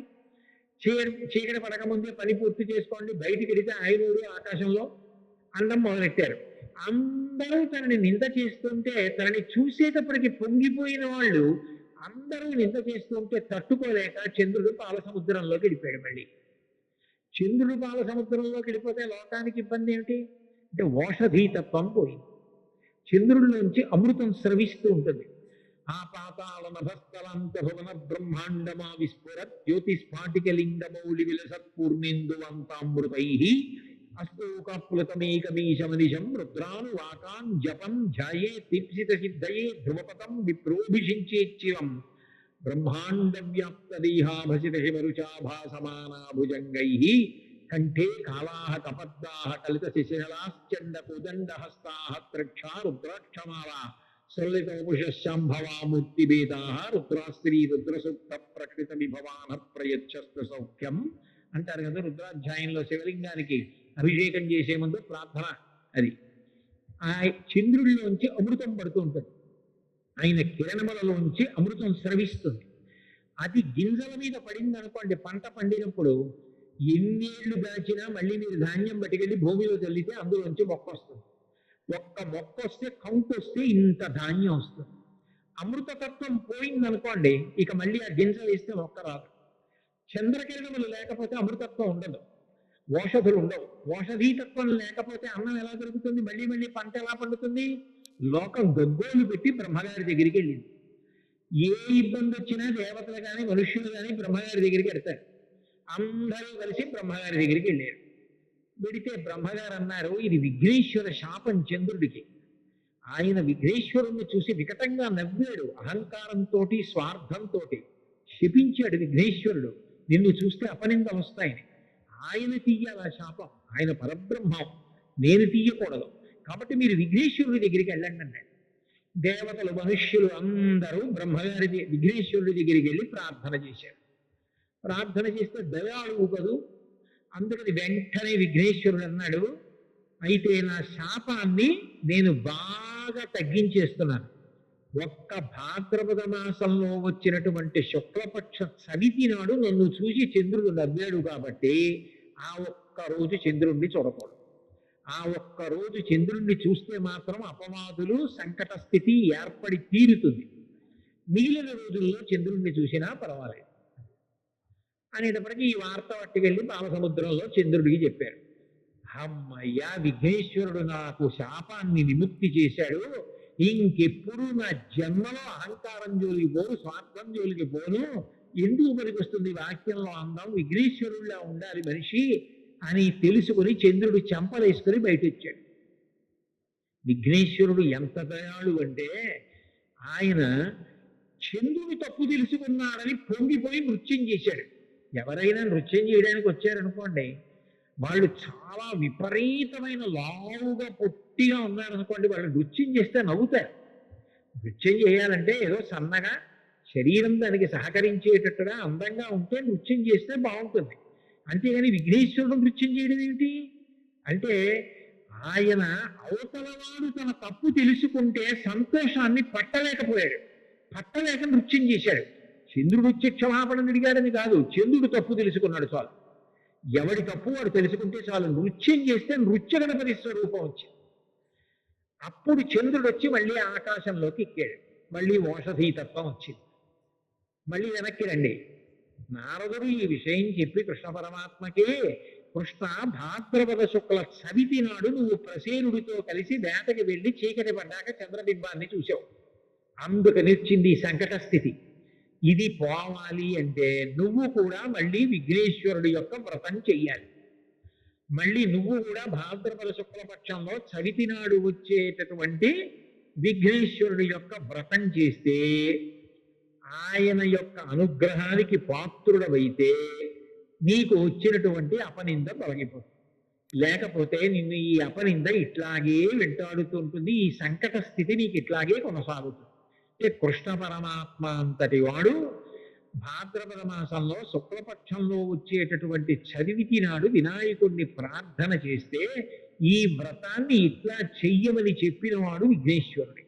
చీకటి పడకముందే పని పూర్తి చేసుకోండి, బయటికి వెడితే ఆయనోడు ఆకాశంలో అందం మొదలెట్టారు. అందరూ తనని నింద చేస్తుంటే, తనని చూసేటప్పటికి పొంగిపోయిన వాళ్ళు అందరూ నింద చేస్తుంటే తట్టుకోలేక చంద్రుడు పాల సముద్రంలోకి వెళ్ళిపోయాడు. మళ్ళీ చంద్రుడు పాల సముద్రంలోకి వెళ్ళిపోతే లోకానికి ఇబ్బంది ఏమిటి అంటే ఓషధీతత్వం పోయింది. చంద్రుడిలోంచి అమృతం స్రవిస్తూ ఉంటుంది. ఆ పాతాళ నభస్థలాంత భువన బ్రహ్మాండమా విస్ఫుర జ్యోతిస్ఫాటికలింగమౌళి విలసత్పూర్ణేందువంతామృతై అస్తోకప్లుతమేకమీశమనిశం రుద్రానువాకాన్ జపం ధ్యాయే దీప్సిత సిద్ధయే ధ్రువపదం విప్రోభిషించేచ్చివం బ్రహ్మాండ వ్యాప్త దేహాభసిత శివరుచాభాసమానా భుజంగై కంఠే కాళాః కపద్దాః కలిత శిశలాశ్చండ కుదండ హస్తాః త్రక్షా రుద్రాక్షమాలా సరళితోపుషశాంభవా మూర్తిభేదాః రుద్రాస్త్రీ రుద్రసూక్త ప్రకృత విభవాన ప్రయచ్చస్తు సౌఖ్యం అంటారు కదా. రుద్రాధ్యాయంలో శివలింగానికి అభిషేకం చేసే ముందు ప్రార్థన అది. ఆ చంద్రుడిలోంచి అమృతం పడుతూ ఉంటుంది, ఆయన కిరణములలోంచి అమృతం స్రవిస్తుంది. అది గింజల మీద పడింది అనుకోండి, పంట పండినప్పుడు ఎన్నేళ్లు దాచినా మళ్ళీ మీరు ధాన్యం పట్టుకెళ్ళి భూమిలో చల్లితే అందులోంచి మొక్క వస్తుంది. ఒక్క మొక్క వస్తే, కౌంట్ వస్తే ఇంత ధాన్యం వస్తుంది. అమృతతత్వం పోయిందనుకోండి, ఇక మళ్ళీ ఆ గింజ వేస్తే మొక్క రాదు. చంద్రకిరణములు లేకపోతే అమృతత్వం ఉండదు, ఓషధులు ఉండవు. ఓషధీతత్వం లేకపోతే అన్నం ఎలా దొరుకుతుంది? మళ్ళీ మళ్ళీ పంట ఎలా పండుతుంది? లోకం గగ్గోలు పెట్టి బ్రహ్మగారి దగ్గరికి వెళ్ళింది. ఏ ఇబ్బంది వచ్చినా దేవతలు కానీ మనుష్యులు కానీ బ్రహ్మగారి దగ్గరికి వెళ్తారు. అందరూ కలిసి బ్రహ్మగారి దగ్గరికి వెళ్ళారు. వెడితే బ్రహ్మగారు అన్నారు, ఇది విఘ్నేశ్వర శాపం చంద్రుడికి. ఆయన విఘ్నేశ్వరుణ్ణి చూసి వికటంగా నవ్వాడు, అహంకారంతో స్వార్థంతో శపించాడు విఘ్నేశ్వరుడు. నిన్ను చూస్తే అపనిందలు వస్తాయని. ఆయన తీయాల శాపం, ఆయన పరబ్రహ్మం, నేను తీయకూడదు. కాబట్టి మీరు విఘ్నేశ్వరుడి దగ్గరికి వెళ్ళండి అన్నాడు. దేవతలు మనుష్యులు అందరూ బ్రహ్మగారి విఘ్నేశ్వరుడి దగ్గరికి వెళ్ళి ప్రార్థన చేశారు. ప్రార్థన చేస్తే దయాళువు కదూ, అందుకని వెంటనే విఘ్నేశ్వరుడు అన్నాడు, అయితే నా శాపాన్ని నేను బాగా తగ్గించేస్తున్నాను. ఒక్క భాద్రపద మాసంలో వచ్చినటువంటి శుక్లపక్ష చవితి నాడు నన్ను చూసి చంద్రుడు నవ్వాడు కాబట్టి ఆ ఒక్క రోజు చంద్రుణ్ణి చూడకూడదు. ఆ ఒక్క రోజు చంద్రుణ్ణి చూస్తే మాత్రం అపవాదులు సంకట స్థితి ఏర్పడి తీరుతుంది. మిగిలిన రోజుల్లో చంద్రుణ్ణి చూసినా పర్వాలేదు అనేటప్పటికీ ఈ వార్త పట్టుకెళ్ళి బాలసముద్రంలో చంద్రుడికి చెప్పారు. అమ్మయ్యా, విఘ్నేశ్వరుడు నాకు శాపాన్ని విముక్తి చేశాడు, ఇంకెప్పుడు నా జన్మలో అహంకారం జోలికి పోను, స్వార్థం జోలికి పోను. ఎందుకు పనికొస్తుంది వాక్యంలో అందం, విఘ్నేశ్వరుడిలా ఉండాలి మనిషి అని తెలుసుకుని చంద్రుడు చెంపలేసుకుని బయట వచ్చాడు. విఘ్నేశ్వరుడు ఎంత దయాళు అంటే ఆయన చంద్రుడు తప్పు తెలుసుకున్నాడని పొంగిపోయి నృత్యం చేశాడు. ఎవరైనా నృత్యం చేయడానికి వచ్చారనుకోండి, వాళ్ళు చాలా విపరీతమైన లావుగా పొట్టిగా ఉన్నారనుకోండి, వాళ్ళు నృత్యం చేస్తే నవ్వుతారు. నృత్యం చేయాలంటే ఏదో సన్నగా శరీరం దానికి సహకరించేటట్టుగా అందంగా ఉంటే నృత్యం చేస్తే బాగుంటుంది. అంతేగాని విఘ్నేశ్వరుడు నృత్యం చేయడం ఏమిటి అంటే, ఆయన అవతలవాడు తన తప్పు తెలుసుకుంటే సంతోషాన్ని పట్టలేకపోయాడు, పట్టలేక నృత్యం చేశాడు. చంద్రుడు వచ్చి క్షమాపణ అడిగాడని కాదు, చంద్రుడు తప్పు తెలుసుకున్నాడు చాలు. ఎవడి తప్పు వాడు తెలుసుకుంటే చాలు. నృత్యం చేస్తే నృత్య గణపతి స్వరూపం వచ్చింది. అప్పుడు చంద్రుడు వచ్చి మళ్ళీ ఆకాశంలోకి ఎక్కాడు, మళ్ళీ ఓషధీతత్వం వచ్చింది. మళ్ళీ వెనక్కి రండి. నారదుడు ఈ విషయం చెప్పి కృష్ణ పరమాత్మకే, కృష్ణ భాద్రపద శుక్ల చవితి నాడు నువ్వు ప్రసేనుడితో కలిసి వేటకి వెళ్ళి చీకటి పడ్డాక చంద్రబింబాన్ని చూసావు, అందుకని వచ్చింది ఈ సంకట స్థితి. ఇది పోవాలి అంటే నువ్వు కూడా మళ్ళీ విఘ్నేశ్వరుడి యొక్క వ్రతం చెయ్యాలి. మళ్ళీ నువ్వు కూడా భాద్రపద శుక్లపక్షంలో చవితి నాడు వచ్చేటటువంటి విఘ్నేశ్వరుడి యొక్క వ్రతం చేస్తే ఆయన యొక్క అనుగ్రహానికి పాత్రుడవైతే నీకు వచ్చినటువంటి అపనింద తొలగిపోతుంది. లేకపోతే నిన్ను ఈ అపనింద ఇట్లాగే వెంటాడుతుంటుంది, ఈ సంకట స్థితి నీకు ఇట్లాగే కొనసాగుతుంది. అంటే కృష్ణ పరమాత్మ అంతటి వాడు భాద్రపద మాసంలో శుక్లపక్షంలో వచ్చేటటువంటి చవితి నాడు వినాయకుడిని ప్రార్థన చేస్తే ఈ వ్రతాన్ని ఇట్లా చెయ్యమని చెప్పినవాడు విఘ్నేశ్వరుడు.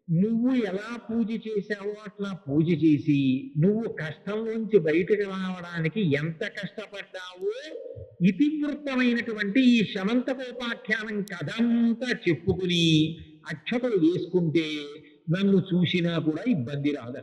నువ్వు ఎలా పూజ చేశావో అట్లా పూజ చేసి నువ్వు కష్టంలోంచి బయటకు రావడానికి ఎంత కష్టపడ్డావో ఇతివృత్తమైనటువంటి ఈ శమంతకోపాఖ్యానం కథంతా చెప్పుకుని అక్షతలు వేసుకుంటే నన్ను చూసినా కూడా ఇబ్బంది రాదు.